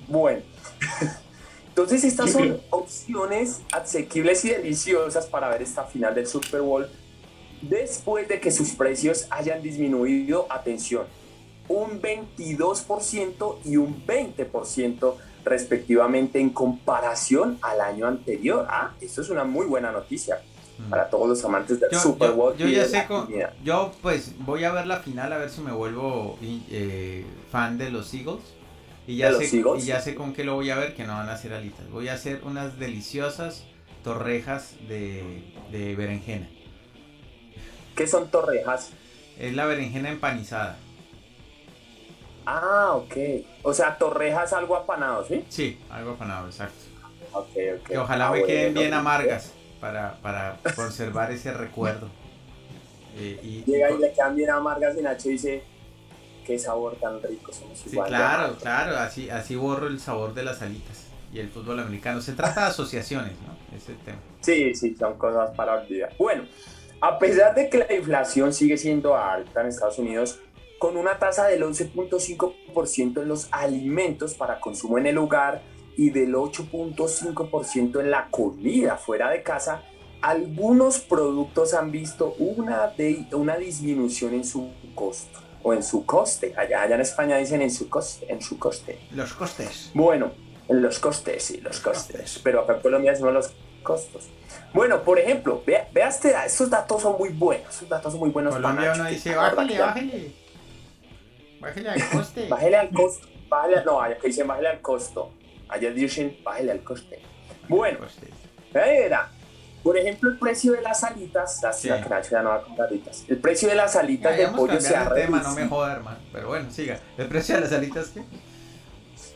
Bueno. Entonces estas son opciones asequibles y deliciosas para ver esta final del Super Bowl después de que sus precios hayan disminuido, atención, un 22% y un 20% respectivamente en comparación al año anterior. Esto es una muy buena noticia para todos los amantes del Super Bowl. Yo pues voy a ver la final a ver si me vuelvo fan de los Eagles. Y ya sé con qué lo voy a ver, que no van a hacer alitas. Voy a hacer unas deliciosas torrejas de berenjena. ¿Qué son torrejas? Es la berenjena empanizada. Ok. O sea, torrejas algo apanado, ¿sí? Sí, algo apanado, exacto. Okay. Que ojalá me queden bien amargas para conservar ese recuerdo. Llega y le quedan bien amargas y Nacho dice... Qué sabor tan rico, somos igual. Sí, claro, así borro el sabor de las alitas y el fútbol americano. Se trata de asociaciones, ¿no? Ese tema. Sí, son cosas para olvidar. Bueno, a pesar de que la inflación sigue siendo alta en Estados Unidos, con una tasa del 11.5% en los alimentos para consumo en el hogar y del 8.5% en la comida fuera de casa, algunos productos han visto una disminución en su costo. O en su coste, allá en España dicen en su coste. Los costes. Bueno, en los costes, pero acá en Colombia decimos los costos. Bueno, por ejemplo, vea estos datos son muy buenos, Colombia uno dice, bájale al coste. Bájale al costo, allá que dicen bájale al costo, allá dicen bájale al coste. Bueno, era. Por ejemplo, el precio de las alitas, el precio de las alitas de pollo se ha reducido. No me joda, hermano, pero bueno, siga. ¿El precio de las alitas qué?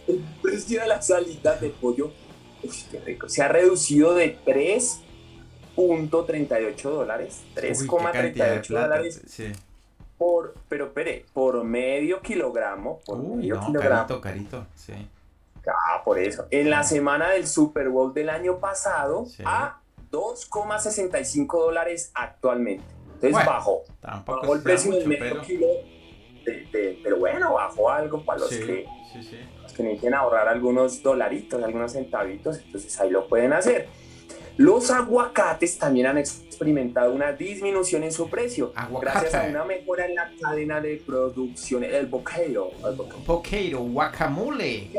El precio de las alitas de pollo, qué rico, se ha reducido de $3.38, $3.38 sí. por medio kilogramo. Carito, sí. Por eso. En la semana del Super Bowl del año pasado, sí. A $2.65 actualmente. Entonces bajó el precio del medio kilo, pero bueno, bajó algo para los que necesiten ahorrar algunos dolaritos, algunos centavitos, entonces ahí lo pueden hacer. Los aguacates también han experimentado una disminución en su precio, gracias a una mejora en la cadena de producción, el boqueiro, guacamole.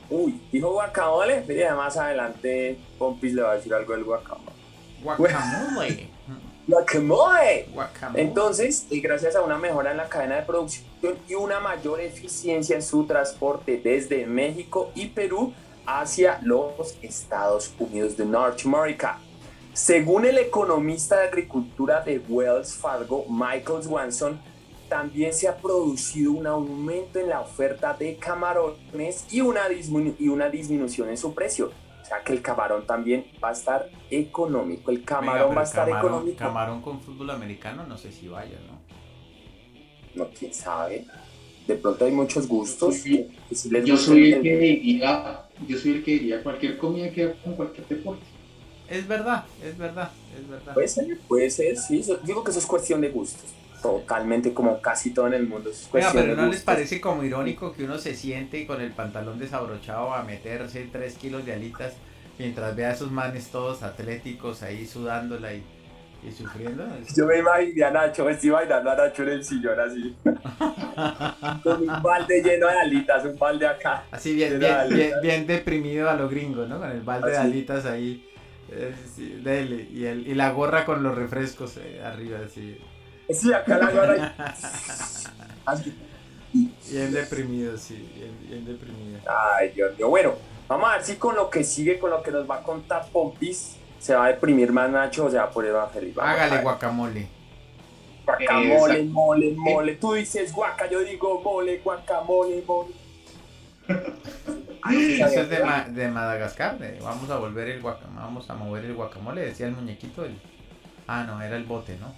Uy, dijo guacamole, mire, más adelante Pompis le va a decir algo del guacamole. Guacamole. Entonces, gracias a una mejora en la cadena de producción y una mayor eficiencia en su transporte desde México y Perú, hacia los Estados Unidos de Norteamérica. Según el economista de agricultura de Wells Fargo, Michael Swanson, también se ha producido un aumento en la oferta de camarones y una disminución en su precio. O sea que el camarón también va a estar económico. El camarón va a estar económico. Camarón con fútbol americano, no sé si vaya, ¿no? No, quién sabe. De pronto hay muchos gustos. Sí. Yo soy el que diría cualquier comida que haga con cualquier deporte. Es verdad. Puede ser, sí. Digo que eso es cuestión de gustos. Totalmente, como casi todo en el mundo. Pero ¿no les parece como irónico que uno se siente con el pantalón desabrochado a meterse 3 kilos de alitas mientras ve a esos manes todos atléticos ahí sudándola y sufriendo? Yo me imaginé a Nacho, me estoy imaginando a Nacho en el sillón así. Con un balde lleno de alitas, un balde acá. Así bien deprimido a lo gringo, ¿no? Con el balde de alitas ahí. Sí, dele. Y la gorra con los refrescos arriba, así. Sí, acá la gorra. Así. Bien deprimido, sí, bien deprimido. Ay, Dios mío. Bueno, vamos a ver si con lo que sigue, con lo que nos va a contar Pompis, se va a deprimir más Nacho o se va a poner más feliz. Hágale guacamole. Guacamole, mole. Tú dices guaca, yo digo mole, guacamole, mole. Eso es de Madagascar. Vamos a mover el guacamole, decía el muñequito. No, era el bote, ¿no?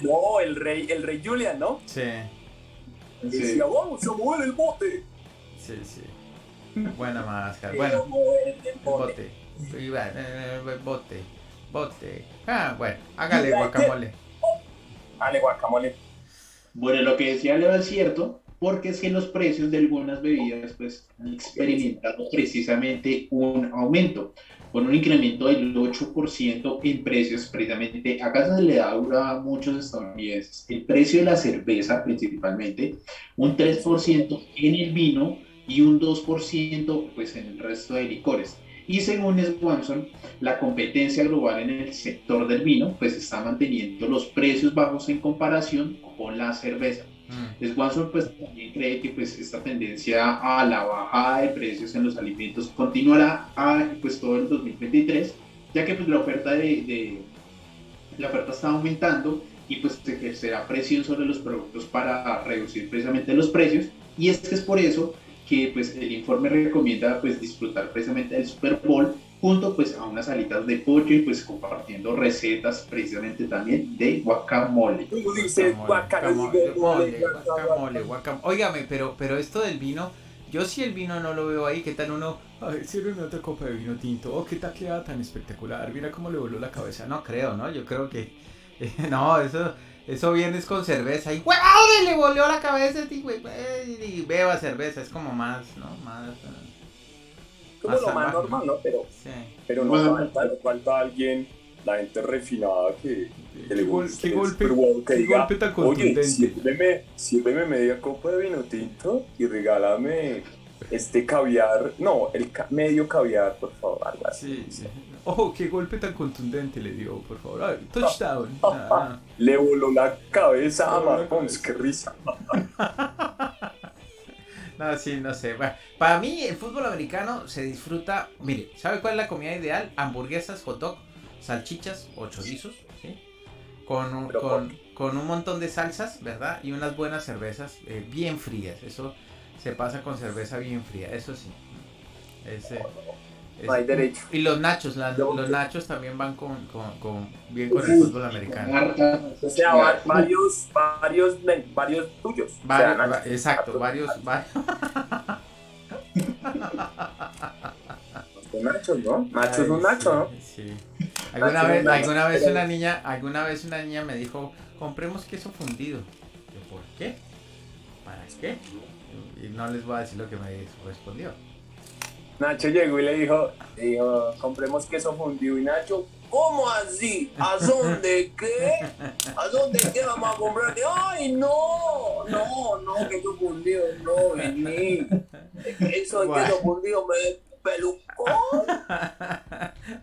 No, el rey Julian, ¿no? Sí. Decía, vamos a mover el bote. Sí. Buena Madagascar. Bueno, el bote. Bote. Bueno, hágale guacamole. Dale guacamole. Bueno, lo que decía Leo es cierto, porque es que los precios de algunas bebidas pues han experimentado precisamente un aumento, con un incremento del 8% en precios precisamente. Acá se le da duro a muchos estadounidenses el precio de la cerveza principalmente, un 3% en el vino y un 2% pues en el resto de licores. Y según Swanson, la competencia global en el sector del vino pues está manteniendo los precios bajos en comparación con la cerveza. Swanson pues también cree que pues esta tendencia a la bajada de precios en los alimentos continuará pues todo el 2023, ya que pues la oferta está aumentando y pues se ejercerá presión sobre los productos para reducir precisamente los precios. Y es que es por eso que pues el informe recomienda pues disfrutar precisamente del Super Bowl junto pues a unas alitas de pollo y pues compartiendo recetas precisamente también de guacamole. Tú dices guacamole. Óigame, pero esto del vino, yo sí el vino no lo veo ahí. ¿Qué tal uno? A ver, sirve otra copa de vino tinto. Oh, qué taqueada tan espectacular. Mira cómo le voló la cabeza. No creo, ¿no? Yo creo que no, eso viene con cerveza y ¡huevón! Le voló la cabeza y beba cerveza. Es como más, ¿no? Más como lo más normal, ¿no? Pero no falta alguien, la gente refinada que le gusta. ¿Qué golpe tan contundente? Oye, sírveme media copa de vino tinto y regálame caviar, medio caviar, por favor. Sí. Oh, qué golpe tan contundente le dio, por favor. Ay, touchdown. Le voló la cabeza a Marcons, qué risa. No, sí, no sé. Bueno, para mí el fútbol americano se disfruta. Mire, ¿sabe cuál es la comida ideal? Hamburguesas, hot dog, salchichas o chorizos, ¿sí? Con un montón de salsas, ¿verdad? Y unas buenas cervezas bien frías. Eso se pasa con cerveza bien fría, eso sí. No hay derecho. Y los nachos, los nachos también van bien con el fútbol americano. O sea, varios tuyos. Exacto, varios. Nachos, ¿no? Nachos es un nacho, ¿no? Sí. Alguna vez una niña me dijo, compremos queso fundido. Yo, ¿por qué? ¿Para qué? Y no les voy a decir lo que me respondió. Nacho llegó y le dijo, compremos queso fundido. Y Nacho, ¿cómo así? ¿A dónde qué? ¿A dónde qué vamos a comprar? ¡Ay, no, queso fundido, no, vení! Eso de queso fundido me pelucó.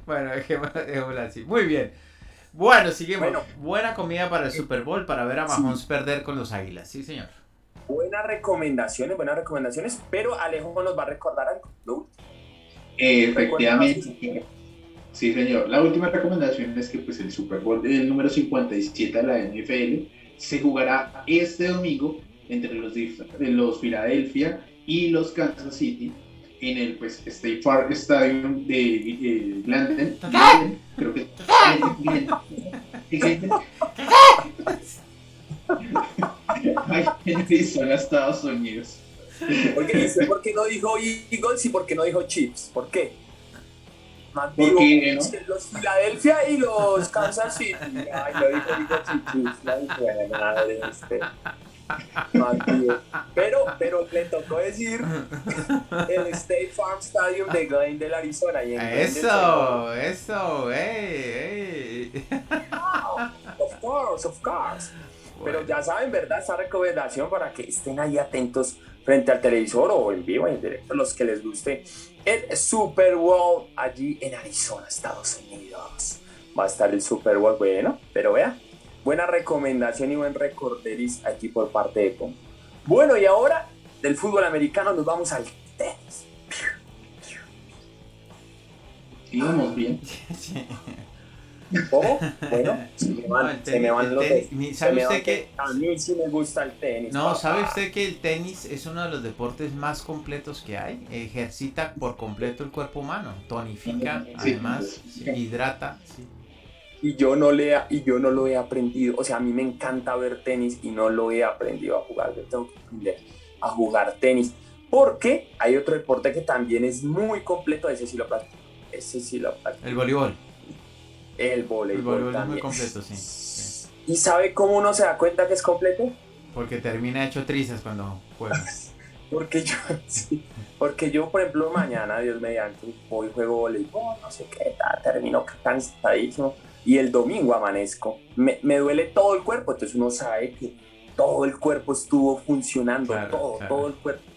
Bueno, dejémoslo así. Muy bien. Bueno, seguimos. Buena comida para el Super Bowl, para ver a Mahomes perder con los Águilas. Sí, señor. Buenas recomendaciones, pero Alejo nos va a recordar algo. Efectivamente. Sí, señor. La última recomendación es que pues, el Super Bowl del número 57 de la NFL se jugará este domingo entre los Philadelphia y los Kansas City en el pues, State Farm Stadium de Glendale, creo que en Arizona, Estados Unidos. ¿Por qué no dijo Eagles y por qué no dijo Chiefs? ¿Por qué? Porque ¿no? Los Philadelphia y los Kansas City. Ay, lo dijo Eagles y Chiefs. La madre pero le tocó decir el State Farm Stadium de Glendale, Arizona. Y Eso, Of course. Bueno. Pero ya saben, ¿verdad? Esta recomendación para que estén ahí atentos frente al televisor o en vivo, en directo, los que les guste el Super Bowl allí en Arizona, Estados Unidos. Va a estar el Super Bowl, bueno, pero vea, buena recomendación y buen recorderis aquí por parte de Com. Bueno, y ahora del fútbol americano nos vamos al tenis. Sí, vamos bien. ¿Cómo? Bueno, se me van los tenis. ¿Sabe usted que a mí sí me gusta el tenis? No, ¿sabe usted que el tenis es uno de los deportes más completos que hay? Ejercita por completo el cuerpo humano, tonifica, además, hidrata. Sí. Y yo no lo he aprendido. O sea, a mí me encanta ver tenis y no lo he aprendido a jugar. Yo tengo que aprender a jugar tenis. Porque hay otro deporte que también es muy completo. Ese sí lo practico. El voleibol. El voleibol es muy completo, sí. ¿Y sabe cómo uno se da cuenta que es completo? Porque termina hecho trizas cuando juega. Porque yo, por ejemplo, mañana, Dios mediante, hoy juego voleibol, no sé qué, termino cansadísimo. Y el domingo amanezco. Me duele todo el cuerpo, entonces uno sabe que todo el cuerpo estuvo funcionando, claro.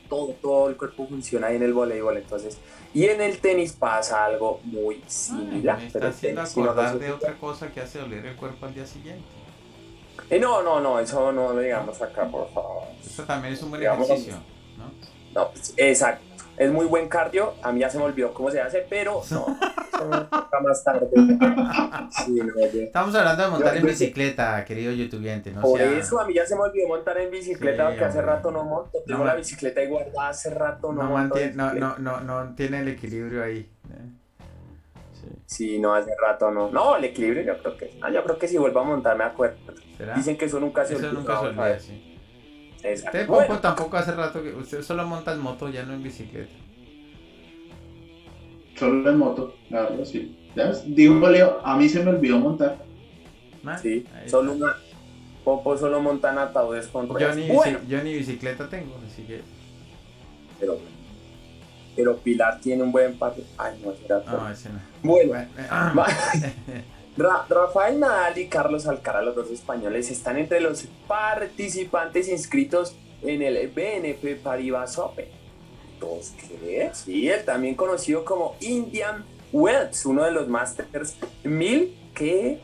Todo el cuerpo funciona ahí en el voleibol, entonces. Y en el tenis pasa algo muy similar. Me está haciendo acordar de otra cosa que hace doler el cuerpo al día siguiente. No, eso no lo digamos acá, por favor. Eso también es un buen ejercicio, ¿no? No, pues, exacto. Es muy buen cardio. A mí ya se me olvidó cómo se hace, pero no. Más tarde. Sí, estamos hablando de montar en bicicleta, querido youtubiente. ¿No? Por eso a mí ya se me olvidó montar en bicicleta, porque hace rato no monto. Tengo la bicicleta ahí guardada, hace rato no monto. No tiene el equilibrio ahí. Sí, no, hace rato no. No, el equilibrio yo creo que si vuelvo a montar me acuerdo. ¿Será? Dicen que eso nunca se olvida. Eso nunca se olvida, sí. Exacto. Usted tampoco hace rato que usted solo monta en moto, ya no en bicicleta. Solo en moto, claro, sí. Digo, Leo, a mí se me olvidó montar. Sí, solo una. Popo solo montan ataúdes con ruedas. Yo ni bicicleta tengo, así que. Pero Pilar tiene un buen par. Ay, no, será. No, ese no. Bueno. Rafael Nadal y Carlos Alcaraz, los dos españoles, están entre los participantes inscritos en el BNP Paribas Open. ¿Todos qué? Sí, el también conocido como Indian Wells, uno de los Masters 1000 que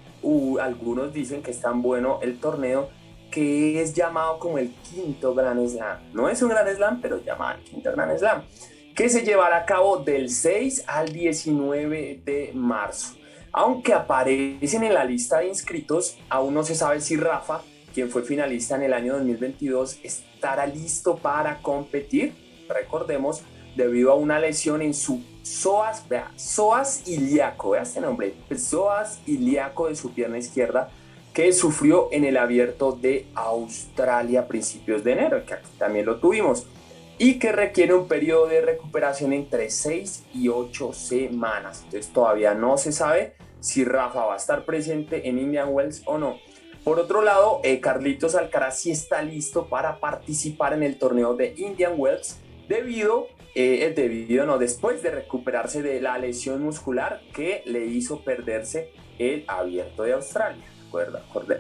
algunos dicen que es tan bueno el torneo que es llamado como el quinto Grand Slam. No es un Grand Slam, pero llamado el quinto Grand Slam, que se llevará a cabo del 6 al 19 de marzo. Aunque aparecen en la lista de inscritos, aún no se sabe si Rafa, quien fue finalista en el año 2022, estará listo para competir. Recordemos, debido a una lesión en su psoas ilíaco, vea este nombre, psoas ilíaco de su pierna izquierda, que sufrió en el Abierto de Australia a principios de enero, que aquí también lo tuvimos, y que requiere un periodo de recuperación entre 6 y 8 semanas. Entonces todavía no se sabe si Rafa va a estar presente en Indian Wells o no. Por otro lado, Carlitos Alcaraz sí está listo para participar en el torneo de Indian Wells después de recuperarse de la lesión muscular que le hizo perderse el Abierto de Australia.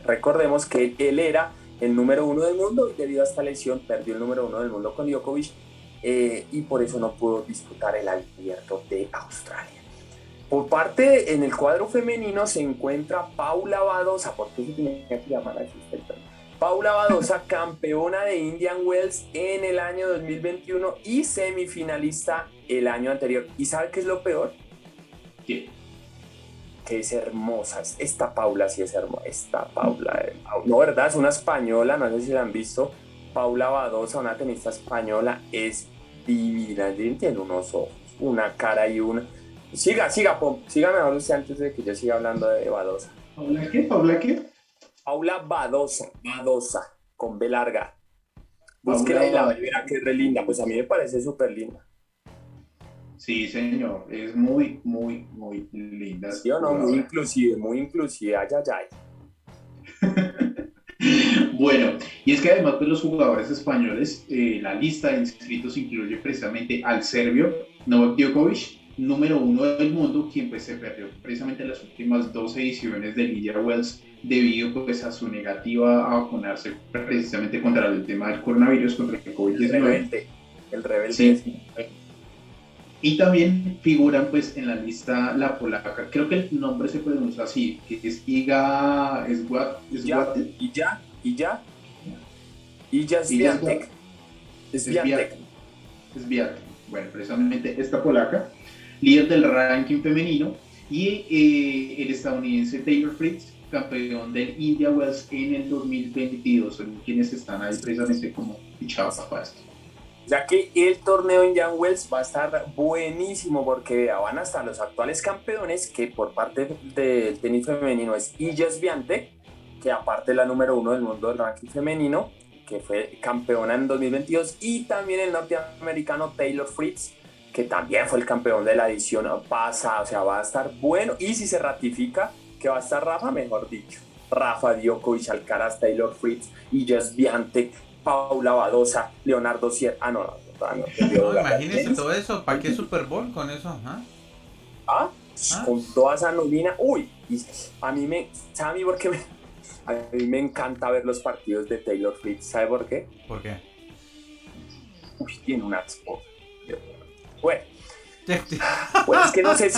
Recordemos que él era el número 1 del mundo y debido a esta lesión perdió el número 1 del mundo con Djokovic y por eso no pudo disputar el Abierto de Australia. Por parte, en el cuadro femenino se encuentra Paula Badosa, ¿por qué se tenía que llamar así? Paula Badosa, campeona de Indian Wells en el año 2021 y semifinalista el año anterior. ¿Y sabe qué es lo peor? ¿Qué? Que es hermosa. Esta Paula sí es hermosa. Esta Paula. No, ¿verdad? Es una española, no sé si la han visto. Paula Badosa, una tenista española, es divina. Tiene unos ojos, una cara y una... Siga, siga mejor usted antes de que yo siga hablando de Badosa. ¿Paula qué? ¿Paula qué? Paula Badosa, con B larga. Búsquela y la verá que es re linda. Pues a mí me parece súper linda. Sí, señor, es muy, muy, muy linda. Sí o no, muy inclusive, ay. Bueno, y es que además de los jugadores españoles, la lista de inscritos incluye precisamente al serbio Novak Djokovic, número 1 del mundo, quien pues se perdió precisamente las últimas 2 ediciones del Indian Wells debido pues a su negativa a vacunarse precisamente contra el tema del coronavirus, contra el COVID-19. El rebelde. Sí. Y también figuran pues en la lista la polaca, creo que el nombre se pronuncia así, que es Iga Swiatek. Bueno, precisamente esta polaca, líder del ranking femenino, y el estadounidense Taylor Fritz, campeón del India Wells en el 2022, son quienes están ahí precisamente como fichados para esto. Ya que el torneo Indian Wells va a estar buenísimo porque van hasta los actuales campeones, que por parte del tenis femenino es Iga Swiatek, que aparte es la número 1 del mundo del ranking femenino, que fue campeona en 2022, y también el norteamericano Taylor Fritz, que también fue el campeón de la edición pasada. O sea, va a estar bueno, y si se ratifica que va a estar Rafa, mejor dicho, Rafa, Djokovic, Alcaraz, Taylor Fritz, Iga Swiatek, Paula Badosa, Leonardo Sierra. No, imagínese todo eso. ¿Para qué Super Bowl con eso? Con toda esa novina. Uy, a mí me encanta ver los partidos de Taylor Fritz. ¿Sabe por qué? ¿Por qué? Uy, tiene una esposa. Bueno, pues es que no sé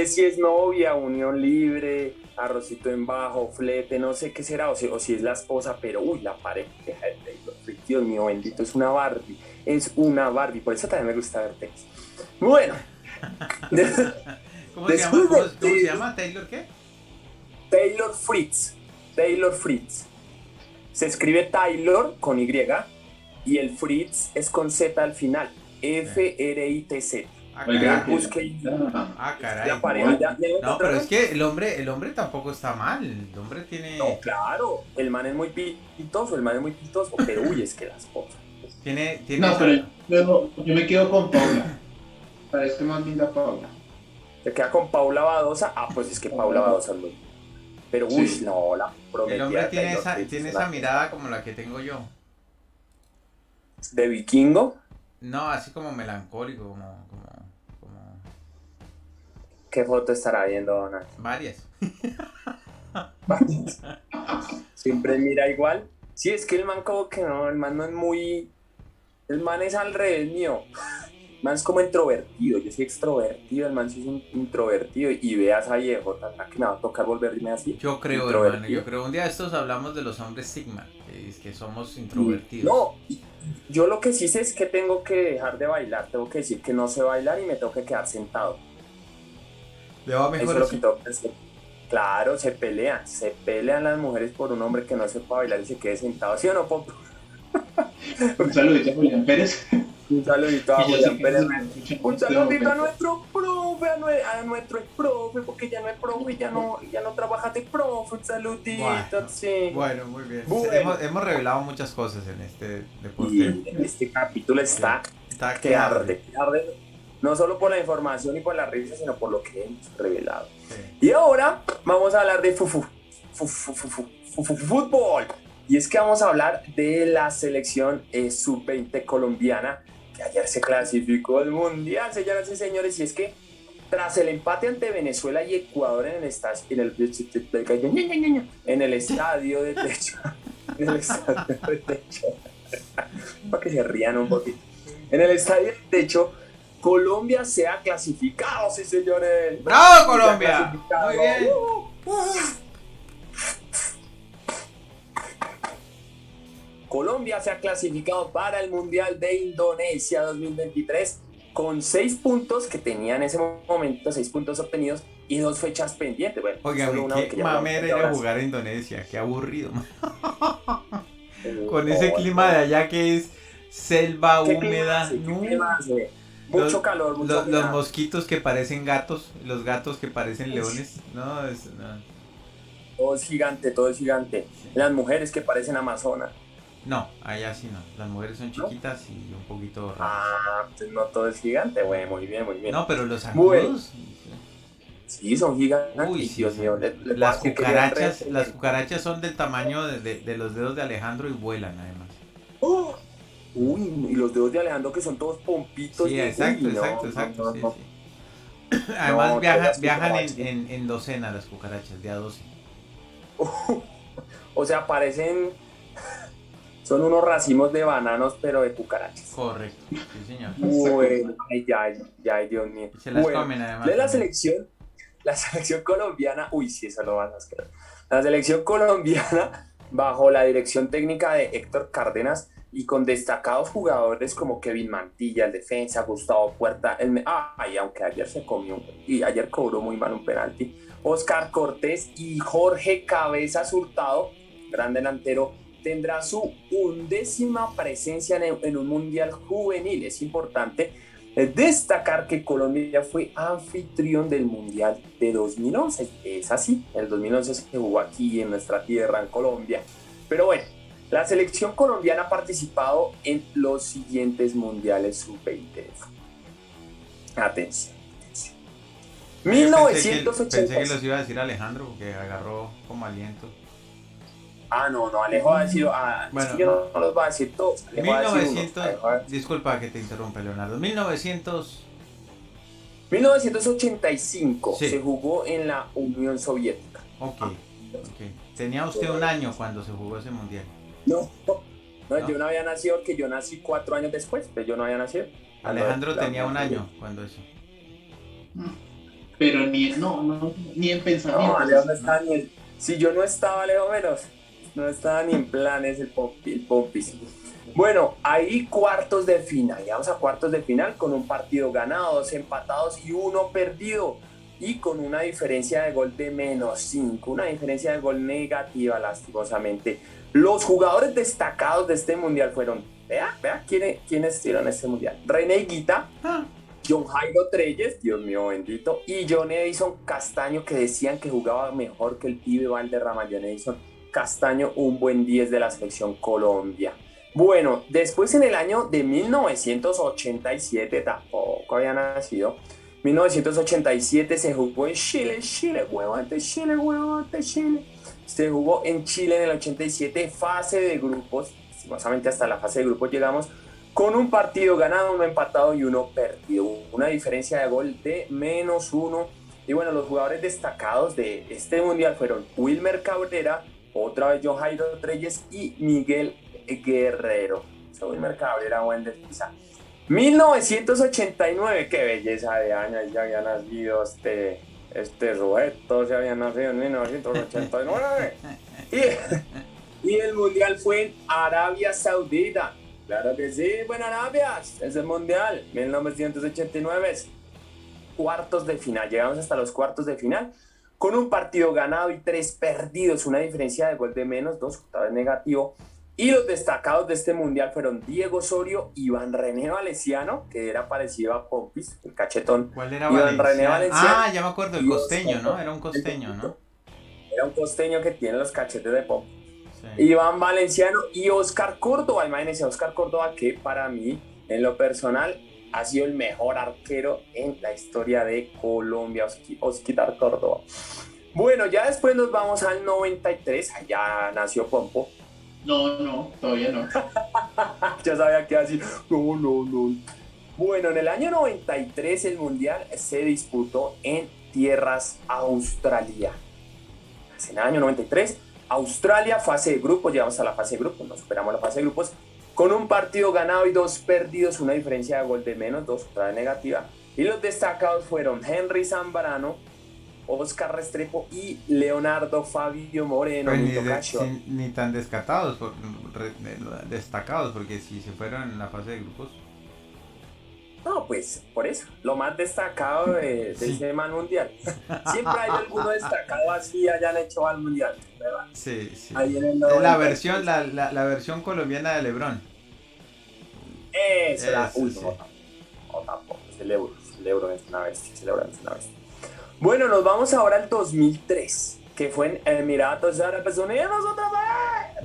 si es novia, unión libre, arrocito en bajo, flete, no sé qué será, o si es la esposa, pero uy, la pareja de Taylor Fritz, Dios mío bendito, es una Barbie, por eso también me gusta ver tenis. Bueno, ¿Cómo se llama? ¿Taylor qué? Taylor Fritz. Se escribe Taylor con Y y el Fritz es con Z al final, F-R-I-T-Z. Caray. La pareja no, pero es que el hombre tampoco está mal. El hombre tiene. No, claro, el man es muy pitoso, pero uy, es que la esposa. Tiene no, pero yo me quedo con Paula. Parece más linda Paula. ¿Te queda con Paula Badosa? Pues es que Paula Badosa es muy. Pero uy, sí. No, la prometida. El hombre tiene esa mirada como la que tengo yo. ¿De vikingo? No, así como melancólico, como... ¿Qué foto estará viendo, Donald? Varias. Siempre mira igual. Sí, es que el man como que no, el man no es muy... El man es al revés mío. El man es como introvertido, yo soy extrovertido, el man sí es un introvertido, y veas a viejota, que me va a tocar volverme así. Yo creo, hermano, un día de estos hablamos de los hombres Sigma, que somos introvertidos. No, yo lo que sí sé es que tengo que dejar de bailar, tengo que decir que no sé bailar y me tengo que quedar sentado. ¿Le va mejor? Eso es lo que tengo que hacer. Claro, se pelean las mujeres por un hombre que no sepa bailar y se quede sentado, ¿sí o no, Popo? Un saludito a Julián Pérez. Un saludito a Julián Pérez. Un saludito a nuestro profe, a nuestro profe, porque ya no es profe, ya no trabaja de profe. Un saludito, sí. Bueno, muy bien. Bueno. Hemos revelado muchas cosas en este deporte. Y en este capítulo está que arde. No solo por la información y por la risa, sino por lo que hemos revelado. Sí. Y ahora vamos a hablar de fútbol. Y es que vamos a hablar de la selección sub-20 colombiana, que ayer se clasificó al Mundial, señoras y señores. Y es que tras el empate ante Venezuela y Ecuador en el estadio de techo, para que se rían un poquito, en el estadio de techo, Colombia se ha clasificado, sí señores. ¡Bravo, Colombia! Muy bien. Colombia se ha clasificado para el Mundial de Indonesia 2023 con 6 puntos que tenía en ese momento, 6 puntos obtenidos y 2 fechas pendientes. Bueno, oigan, qué mamera ir a jugar a Indonesia, qué aburrido. Con ese clima de allá que es selva húmeda. Mucho calor, los mosquitos que parecen gatos, los gatos que parecen leones. No. Todo es gigante. Las mujeres que parecen amazonas. No, allá sí no. Las mujeres son chiquitas y un poquito raras. Pues no todo es gigante, güey. Muy bien. No, pero los zancudos. Sí, son gigantes. Uy, sí, Dios mío. Las cucarachas son del tamaño de los dedos de Alejandro y vuelan además. ¡Oh! Uy, y los dedos de Alejandro que son todos pompitos. Sí, exacto. Sí. Además viajan en docenas las cucarachas, de a 12. O sea, parecen... Son unos racimos de bananos, pero de cucarachas. Correcto, sí señor. Bueno, ay, Dios mío. Se las comen además. La selección colombiana... Uy, sí, eso lo van a hacer. La selección colombiana, bajo la dirección técnica de Héctor Cárdenas, y con destacados jugadores como Kevin Mantilla, el defensa, Gustavo Puerta, aunque ayer se comió y ayer cobró muy mal un penalti, Oscar Cortés y Jorge Cabezas Hurtado, gran delantero, tendrá su 11ª presencia en un mundial juvenil. Es importante destacar que Colombia fue anfitrión del mundial de 2011. Es así, el 2011 se jugó aquí en nuestra tierra, en Colombia. Pero bueno, la selección colombiana ha participado en los siguientes mundiales sub-20. Atención. 1980. Pensé que los iba a decir Alejandro, porque agarró como aliento. No, Alejo va a decir. Bueno, es que no los va a decir todos. Disculpa que te interrumpa, Leonardo. 1985 sí. Se jugó en la Unión Soviética. Ok. Tenía usted un año cuando se jugó ese mundial. No, yo no había nacido porque yo nací 4 años después, pero yo no había nacido. Alejandro tenía un año cuando eso. Pero ni en pensamiento. No estaba ni si yo no estaba, Alejo menos. No estaba ni en planes el Pompis. Bueno, ahí cuartos de final. Llegamos a cuartos de final con un partido ganado, 2 empatados y 1 perdido. Y con una diferencia de gol de -5. Una diferencia de gol negativa, lastimosamente. Los jugadores destacados de este mundial fueron, vea quiénes estuvieron en este mundial. René Higuita, John Jairo Treyes, Dios mío bendito, y John Edison Castaño, que decían que jugaba mejor que el pibe Valderrama. John Edison Castaño, un buen 10 de la selección Colombia. Bueno, después en el año de 1987, tampoco había nacido, 1987 se jugó en Chile. Se jugó en Chile en el 87, fase de grupos. Lastimosamente hasta la fase de grupos llegamos con un partido ganado, 1 empatado y 1 perdido. Una diferencia de gol de -1. Y bueno, los jugadores destacados de este mundial fueron Wilmer Cabrera, otra vez John Jairo Treyes y Miguel Guerrero. Wilmer Cabrera, buen defensa. 1989, qué belleza de año, ya había nacido este sujeto, se había nacido en 1989. y el mundial fue en Arabia Saudita. Claro que sí, bueno, Arabia, es el mundial, 1989. Cuartos de final, llegamos hasta los cuartos de final con un partido ganado y 3 perdidos, una diferencia de gol de -2, otra vez negativo. Y los destacados de este mundial fueron Diego Osorio, Iván René Valenciano, que era parecido a Pompis, el cachetón. ¿Cuál era René Valenciano? Ya me acuerdo, el costeño, ¿no? Era un costeño, ¿no? Era un costeño que tiene los cachetes de Pompis. Sí. Iván Valenciano y Oscar Córdoba. Imagínense, Oscar Córdoba, que para mí, en lo personal, ha sido el mejor arquero en la historia de Colombia, Osquitar Córdoba. Bueno, ya después nos vamos al 93, allá nació Pompo. No, todavía no. Ya sabía que así. No. Bueno, en el año 93 el mundial se disputó en tierras australianas. En el año 93, Australia, fase de grupos, llegamos a la fase de grupos, no superamos la fase de grupos, con un partido ganado y 2 perdidos, una diferencia de gol de -2, otra vez negativa. Y los destacados fueron Henry Zambrano, Oscar Restrepo y Leonardo Fabio Moreno. Pues ni tan destacados, porque si se fueron en la fase de grupos. No, pues por eso, lo más destacado de ese man mundial. Siempre hay alguno destacado así, hayan hecho al mundial, ¿verdad? Sí. Ahí en la versión colombiana de LeBron. Eso. No, tampoco, el Euro es una bestia, Bueno, nos vamos ahora al 2003, que fue en Emiratos Árabes Unidos,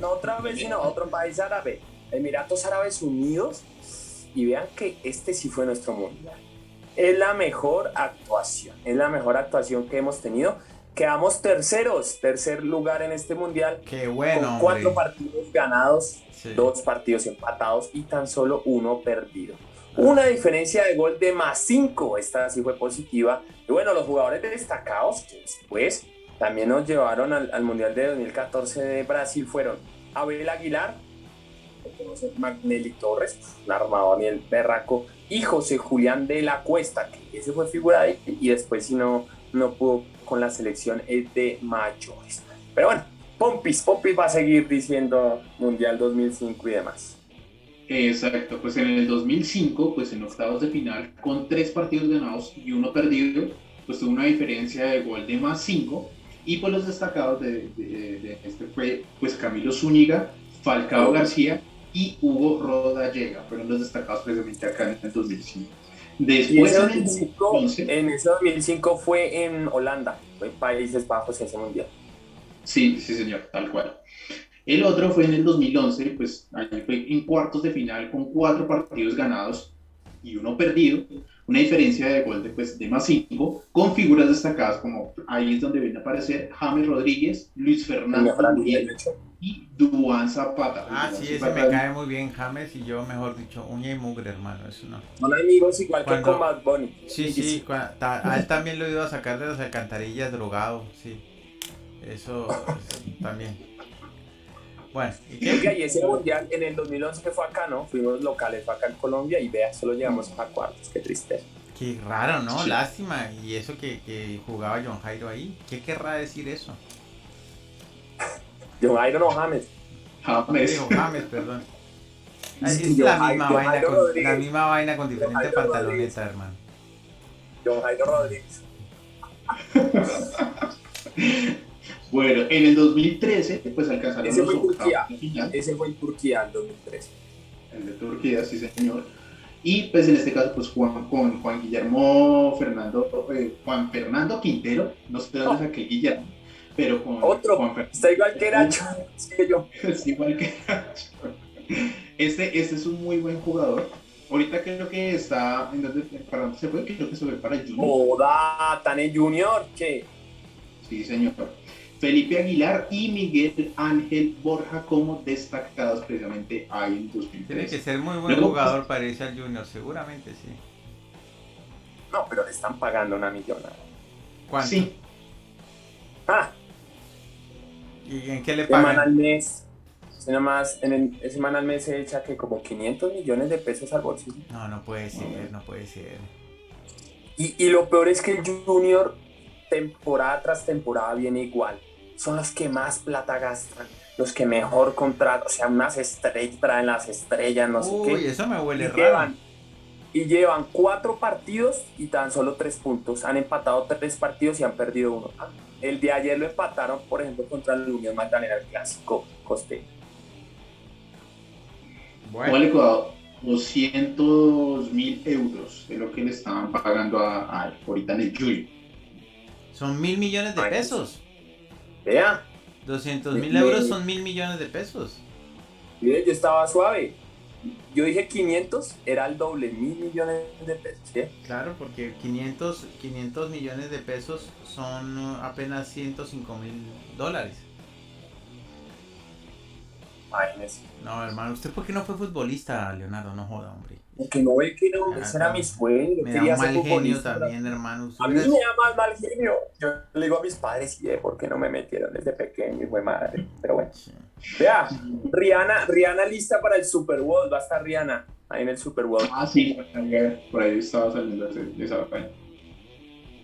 otra vez, sino otro país árabe, Emiratos Árabes Unidos, y vean que este sí fue nuestro mundial. Es la mejor actuación que hemos tenido. Quedamos tercer lugar en este mundial. Qué bueno, con 4 partidos ganados, 2 partidos empatados y tan solo 1 perdido. Una diferencia de gol de +5, esta sí fue positiva. Y bueno, los jugadores destacados que después también nos llevaron al Mundial de 2014 de Brasil fueron Abel Aguilar, Magnelli Torres, un armador y el berraco, y José Julián de la Cuesta, que ese fue figura de, y después si no pudo con la selección de mayores. Pero bueno, Pompis va a seguir diciendo Mundial 2005 y demás. Exacto, pues en el 2005, pues en octavos de final, con 3 partidos ganados y 1 perdido, pues tuvo una diferencia de gol de +5, y pues los destacados de este fue pues Camilo Zúñiga, Falcao García y Hugo Rodallega, fueron los destacados precisamente acá en el 2005. Después en ese 2005 fue en Holanda, fue en Países Bajos ese mundial. Sí, señor, tal cual. El otro fue en el 2011, pues ahí fue en cuartos de final con 4 partidos ganados y 1 perdido, una diferencia de gol de +5, con figuras destacadas como ahí es donde viene a aparecer James Rodríguez, Luis Fernando Muriel y Duván Zapata. Sí, ese me cae muy bien, James, y yo, mejor dicho, uña y mugre, hermano, eso no. Son amigos igual que con Bad Bunny. Sí, a él también lo he ido a sacar de las alcantarillas drogado, sí, eso también. Bueno, y ese mundial en el 2011 que fue acá, ¿no? Fuimos locales, fue acá en Colombia y vea, solo llegamos a cuartos, qué tristeza. Qué raro, ¿no? Sí. Lástima. Y eso que jugaba John Jairo ahí, ¿qué querrá decir eso? John Jairo no, James. Dijo James, perdón. Es la misma vaina con diferente pantaloneta, hermano. John Jairo Rodríguez. Bueno, en el 2013, pues alcanzaron los octavos de final. Ese fue en Turquía, el 2013. El de Turquía, sí señor. Y pues en este caso, pues con Juan Fernando Quintero, no sé de dónde saqué Guillermo, pero con otro, está igual que Nacho, que yo. Es igual que Nacho. Este es un muy buen jugador. Ahorita creo que está, ¿para dónde se fue? Creo que se fue para el Junior. Joda, tan el Junior, ¿qué? Sí señor. Felipe Aguilar y Miguel Ángel Borja como destacados precisamente ahí en 2003. Tiene que ser muy buen jugador para irse al Junior, seguramente sí. No, pero le están pagando una millonada. ¿Cuánto? Sí. ¿Y en qué le pagan? Semana al mes. Semana al mes se echa que como 500 millones de pesos al bolsillo. No puede ser. Y lo peor es que el Junior temporada tras temporada viene igual. Son los que más plata gastan, los que mejor contratan, o sea, unas estrellas, traen las estrellas, no sé qué. Uy, eso me huele raro. Llevan 4 partidos y tan solo 3 puntos. Han empatado 3 partidos y han perdido 1. El de ayer lo empataron, por ejemplo, contra el Unión Magdalena, el clásico costeño. Bueno. 200.000 euros es lo que le estaban pagando a ahorita en el Junior. Son 1.000 millones de pesos. Vea. 200.000 euros son 1.000 millones de pesos. Yo estaba suave. Yo dije 500, era el doble, 1.000 millones de pesos. ¿Sí? Claro, porque 500 millones de pesos son apenas $105.000. Imagínese. No, hermano, ¿usted por qué no fue futbolista, Leonardo? No joda, hombre. Porque no ve que no, ese era mi sueño. Me da un mal genio también, hermano. A mí me da mal genio. Yo le digo a mis padres, ¿por qué no me metieron desde pequeño? Y fue madre. Pero bueno. Sí. Vea, Rihanna lista para el Super Bowl. Va a estar Rihanna ahí en el Super Bowl. Sí, por ahí estaba saliendo esa vaina.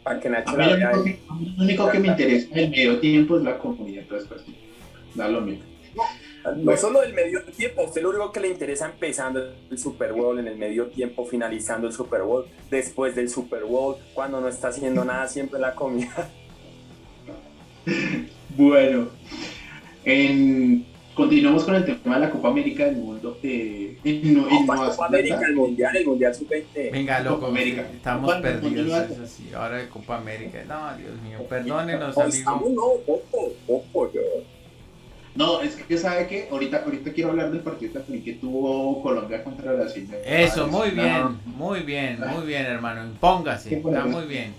para que Nacho la vea. Lo único que me interesa en el medio tiempo es la comida, entonces pues da lo mismo. No solo el medio tiempo, a usted lo único que le interesa empezando el Super Bowl, en el medio tiempo, finalizando el Super Bowl, después del Super Bowl, cuando no está haciendo nada, siempre la comida. Bueno, continuamos con el tema de la Copa América del Mundo. Copa América, el Mundial Sub-20. Venga, loco, América. Estamos perdidos. Es así, ahora de Copa América. No, Dios mío, perdónenos, amigos. No, es que sabe que ahorita quiero hablar del partido también que tuvo Colombia contra Brasil. Eso, muy bien, hermano. Impóngase, está muy bien.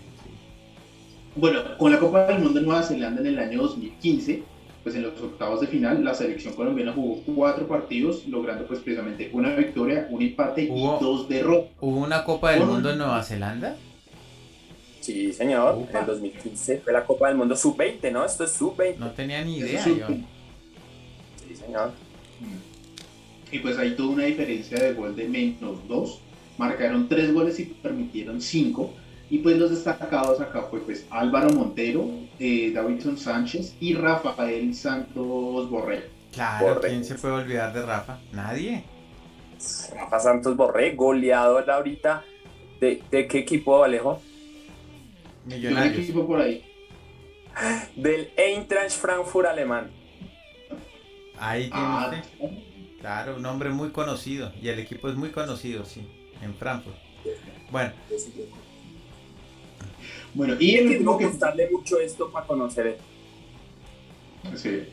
Bueno, con la Copa del Mundo en Nueva Zelanda en el año 2015, pues en los octavos de final, la selección colombiana jugó 4 partidos, logrando pues precisamente una victoria, un empate y 2 derrotas. ¿Hubo una Copa del Mundo en Nueva Zelanda? Sí, señor. En el 2015 fue la Copa del Mundo Sub-20, ¿no? Esto es Sub-20. No tenía ni idea yo. Sí, señor. Y pues ahí tuvo una diferencia de gol de -2. Marcaron 3 goles y permitieron 5. Y pues los destacados acá fue pues Álvaro Montero, Davinson Sánchez y Rafael Santos Borré. Claro, ¿quién se puede olvidar de Rafa? Nadie. Rafa Santos Borré, goleador ahorita. ¿De qué equipo, Alejo? Millonarios. ¿Qué equipo por ahí? Del Eintracht Frankfurt alemán. Ahí tiene usted. Claro, un hombre muy conocido. Y el equipo es muy conocido, sí, en Frankfurt. Bueno, y el último que gustarle mucho esto para conocer él. Sí.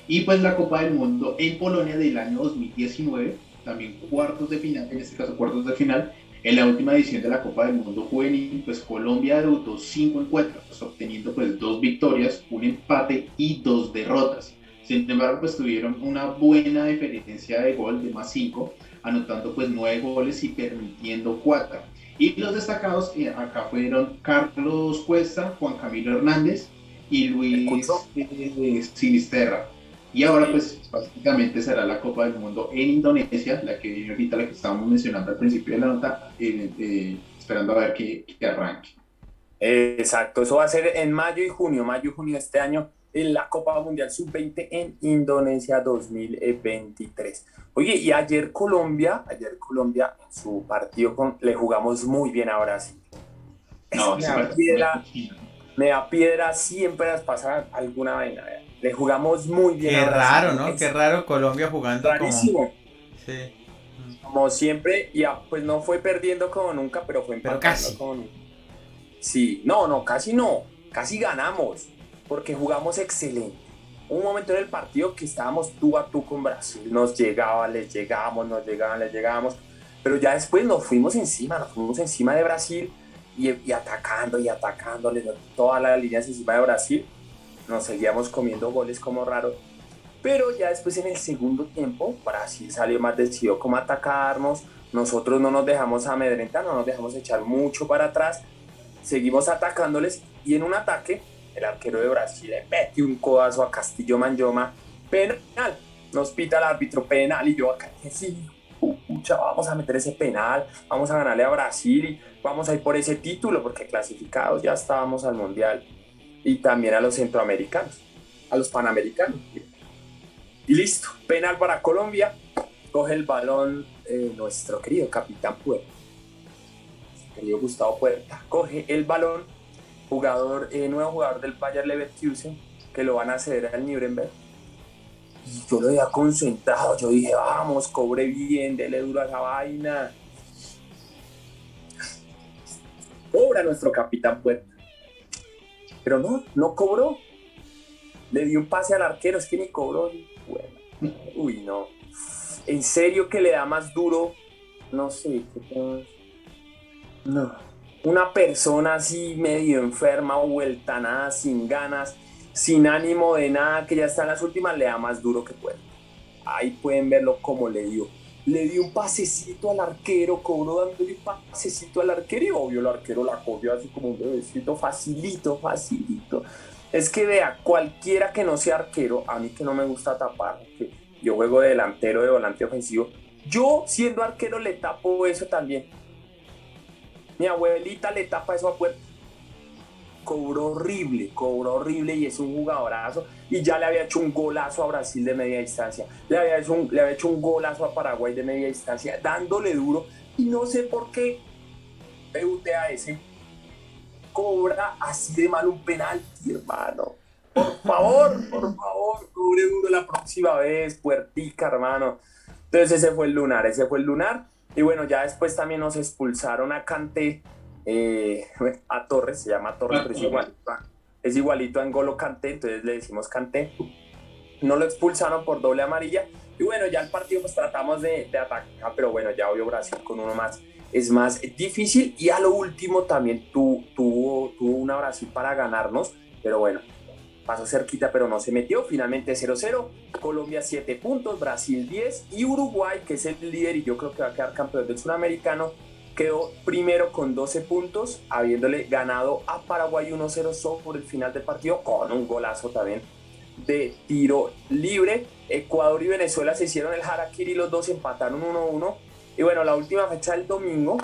Y pues la Copa del Mundo en Polonia del año 2019, también cuartos de final, en este caso cuartos de final, en la última edición de la Copa del Mundo juvenil, pues Colombia debutó 5 encuentros, obteniendo pues 2 victorias, un empate y 2 derrotas. Sin embargo, pues tuvieron una buena diferencia de gol de +5, anotando pues 9 goles y permitiendo 4. Y los destacados acá fueron Carlos Cuesta, Juan Camilo Hernández y Luis Sinisterra. Y ahora pues básicamente será la Copa del Mundo en Indonesia, la que ahorita la que estábamos mencionando al principio de la nota, esperando a ver que arranque. Exacto, eso va a ser en mayo y junio de este año, en la Copa Mundial Sub-20 en Indonesia 2023. Oye, y ayer Colombia, en su partido le jugamos muy bien a Brasil. No, me da piedra siempre las pasar alguna vaina. Le jugamos muy bien. Qué raro, ¿no? Qué raro Colombia jugando rarísimo. Sí. Como siempre, y pues no fue perdiendo como nunca, pero fue empatando casi. Sí, no, casi ganamos, porque jugamos excelente. Un momento en el partido que estábamos tú a tú con Brasil, nos llegaban, les llegábamos, pero ya después nos fuimos encima de Brasil y atacándoles todas las líneas encima de Brasil. Nos seguíamos comiendo goles como raros, pero ya después en el segundo tiempo Brasil salió más decidido como atacarnos. Nosotros no nos dejamos amedrentar, no nos dejamos echar mucho para atrás, seguimos atacándoles y en un ataque el arquero de Brasil le mete un codazo a Castillo Manjoma, penal, nos pita el árbitro, penal, y yo acá sí, vamos a meter ese penal, vamos a ganarle a Brasil y vamos a ir por ese título, porque clasificados ya estábamos al Mundial y también a los centroamericanos, a los panamericanos. Y listo, penal para Colombia, coge el balón nuestro querido capitán Puerta, querido Gustavo Puerta, coge el balón, nuevo jugador del Bayer Leverkusen, que lo van a ceder al Nuremberg. Y yo lo había concentrado, yo dije, vamos, cobre bien, dele duro a esa vaina. Cobra nuestro capitán Puerta. Pero no cobró. Le dio un pase al arquero, es que ni cobró. Bueno, uy, no. En serio que le da más duro, no sé, no. Una persona así medio enferma, vuelta nada, sin ganas, sin ánimo de nada, que ya está en las últimas, le da más duro que puede. Ahí pueden verlo como le dio. Le dio un pasecito al arquero, cobró dándole un pasecito al arquero y obvio el arquero la cogió así como un bebecito, facilito. Es que vea, cualquiera que no sea arquero, a mí que no me gusta tapar, que yo juego de delantero, de volante ofensivo, yo siendo arquero le tapo eso también. Mi abuelita le tapa eso a Puerta. cobró horrible y es un jugadorazo, y ya le había hecho un golazo a Brasil de media distancia, le había hecho un golazo a Paraguay de media distancia, dándole duro, y no sé por qué PUTAS cobra así de mal un penalti, hermano. Por favor, cobre duro la próxima vez, puertica, hermano. Entonces ese fue el lunar. Y bueno, ya después también nos expulsaron a Kanté, a Torres, se llama Torres, pero es igualito a N'Golo Kanté, entonces le decimos Kanté. No lo expulsaron por doble amarilla. Y bueno, ya el partido pues tratamos de atacar, pero bueno, ya obvio Brasil con uno más es más difícil. Y a lo último también tuvo una Brasil para ganarnos, pero bueno, pasó cerquita, pero no se metió. Finalmente 0-0, Colombia 7 puntos, Brasil 10, y Uruguay, que es el líder y yo creo que va a quedar campeón del Suramericano, quedó primero con 12 puntos, habiéndole ganado a Paraguay 1-0 sobre el final del partido, con un golazo también de tiro libre. Ecuador y Venezuela se hicieron el harakiri, los dos empataron 1-1. Y bueno, la última fecha del domingo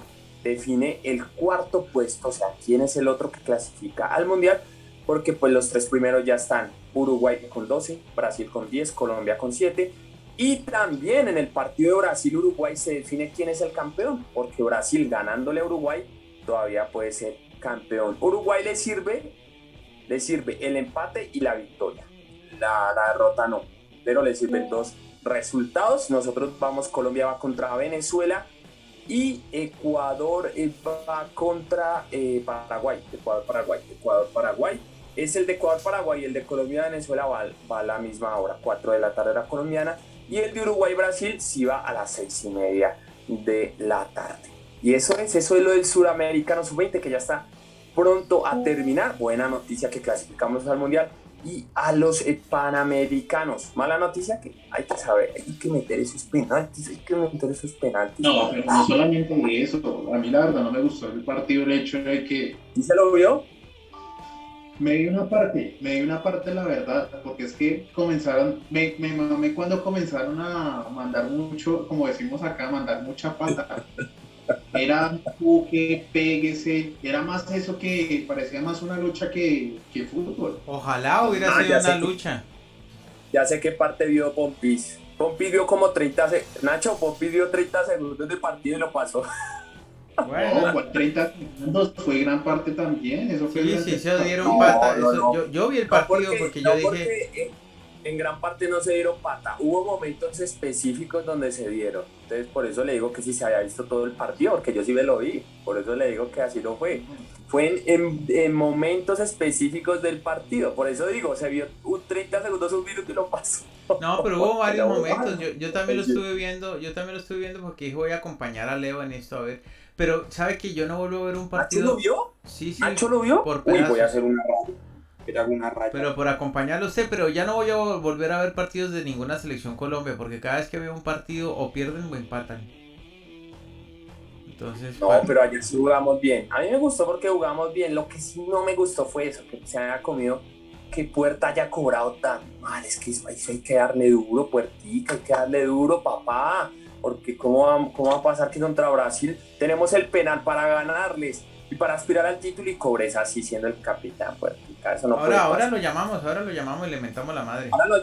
define el cuarto puesto, o sea, quién es el otro que clasifica al Mundial, porque pues los tres primeros ya están: Uruguay con 12, Brasil con 10, Colombia con 7, y también en el partido de Brasil-Uruguay se define quién es el campeón, porque Brasil ganándole a Uruguay todavía puede ser campeón. Uruguay le sirve el empate y la victoria, la derrota no, pero le sirven dos resultados. Nosotros Colombia va contra Venezuela y Ecuador va contra Paraguay. Ecuador-Paraguay. Es el de Ecuador-Paraguay, el de Colombia-Venezuela va a la misma hora, 4 de la tarde hora colombiana, y el de Uruguay-Brasil sí va a las 6:30 de la tarde. Y eso es lo del Suramericano Sub-20, que ya está pronto a terminar. Buena noticia que clasificamos al Mundial. Y a los Panamericanos, mala noticia que hay que saber, hay que meter esos penaltis. No, pero no solamente eso, a mí la verdad no me gustó el partido, el hecho de que... ¿Sí se lo vio? Me di una parte la verdad, porque es que me mamé cuando comenzaron a mandar mucho, como decimos acá, mandar mucha pata. Era buque, péguese, era más eso, que parecía más una lucha que fútbol. Ojalá hubiera sido una lucha. Ya sé qué parte vio Pompis. Pompis vio como 30 segundos. Nacho, Pompis vio 30 segundos de partido y lo pasó. Bueno, no, 30 segundos fue gran parte también. Eso fue sí, se dieron pata. Yo vi el partido porque yo dije... En gran parte no se dieron pata, hubo momentos específicos donde se dieron, entonces por eso le digo que si se había visto todo el partido, porque yo sí me lo vi, por eso le digo que así no fue en momentos específicos del partido, por eso digo, se vio 30 segundos, un minuto y lo pasó. No, pero hubo varios momentos, yo también lo estuve viendo, porque dije voy a acompañar a Leo en esto, a ver, pero ¿sabe que yo no vuelvo a ver un partido? ¿Nacho lo vio? Sí. ¿Nacho lo vio? Por pedazos. Uy, voy a hacer una raya. Pero por acompañarlo sé, pero ya no voy a volver a ver partidos de ninguna selección Colombia, porque cada vez que veo un partido o pierden o empatan. Entonces, no, pero ayer sí jugamos bien. A mí me gustó porque jugamos bien. Lo que sí no me gustó fue eso, que se haya comido, que Puerta haya cobrado tan mal. Es que eso hay que darle duro, Puertica, hay que darle duro, papá. Porque ¿cómo va a pasar que contra Brasil tenemos el penal para ganarles y para aspirar al título y cobres así siendo el capitán, Puertica? Eso no ahora lo llamamos y le mentamos la madre. Ahora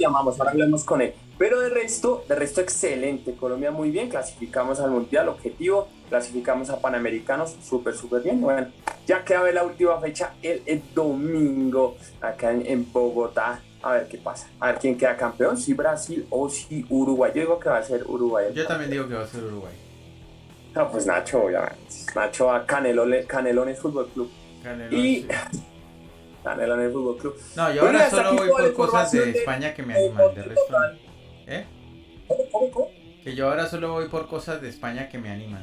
hablemos con él. Pero de resto excelente. Colombia muy bien, clasificamos al Mundial, objetivo, clasificamos a Panamericanos, súper bien. Bueno, ya queda ver la última fecha el domingo acá en Bogotá. A ver qué pasa, a ver quién queda campeón, si Brasil o si Uruguay. Yo digo que va a ser Uruguay. Yo también digo que va a ser Uruguay. No, pues Nacho, obviamente. Nacho a Canelones Fútbol Club. Canelones Fútbol Club. No, yo ahora solo voy por cosas de España que me animan, de resto. ¿Cómo? Que yo ahora solo voy por cosas de España que me animan.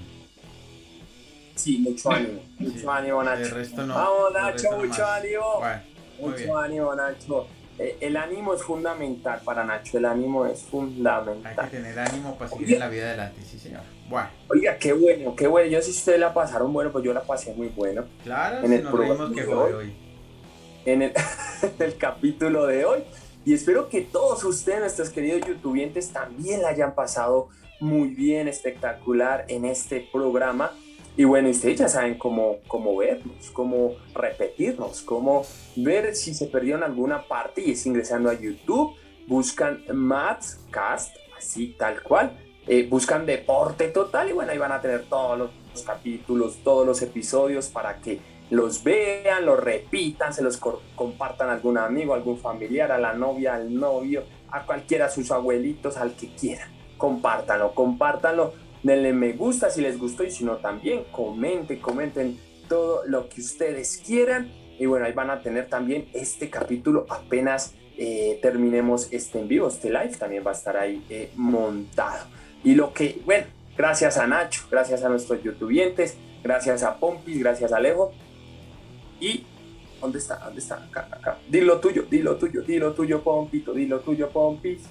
Sí, mucho ánimo. Mucho ánimo, Nacho. De resto no. Vamos, Nacho, mucho ánimo. Bueno, mucho ánimo, Nacho. El ánimo es fundamental para Nacho, el ánimo es fundamental. Hay que tener ánimo para seguir en la vida adelante, sí señor. Bueno. Oiga, qué bueno. Yo sé si ustedes la pasaron bueno, pues yo la pasé muy bueno. Claro, en el nos reímos que fue hoy. En el capítulo de hoy. Y espero que todos ustedes, nuestros queridos youtubientes, también la hayan pasado muy bien, espectacular en este programa. Y bueno, ustedes ya saben cómo vernos, cómo repetirnos, cómo ver si se perdieron alguna parte, y es ingresando a YouTube, buscan Matscast, así tal cual, buscan Deporte Total y bueno, ahí van a tener todos los capítulos, todos los episodios para que los vean, los repitan, se los compartan a algún amigo, a algún familiar, a la novia, al novio, a cualquiera, a sus abuelitos, al que quieran. Compártanlo. Denle me gusta si les gustó, y si no también comenten todo lo que ustedes quieran. Y bueno, ahí van a tener también este capítulo apenas terminemos este en vivo, este live también va a estar ahí montado. Y bueno, gracias a Nacho, gracias a nuestros youtubientes, gracias a Pompis, gracias a Alejo. Y ¿dónde está? Acá. Dilo tuyo, Pompito, dilo tuyo, Pompis.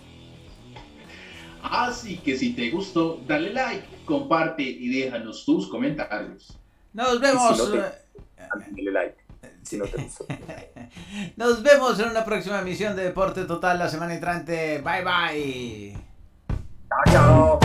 Así que si te gustó, dale like, comparte y déjanos tus comentarios. Nos vemos. Dale like. Si no te gustó. Nos vemos en una próxima emisión de Deporte Total la semana entrante. Bye bye. Chao.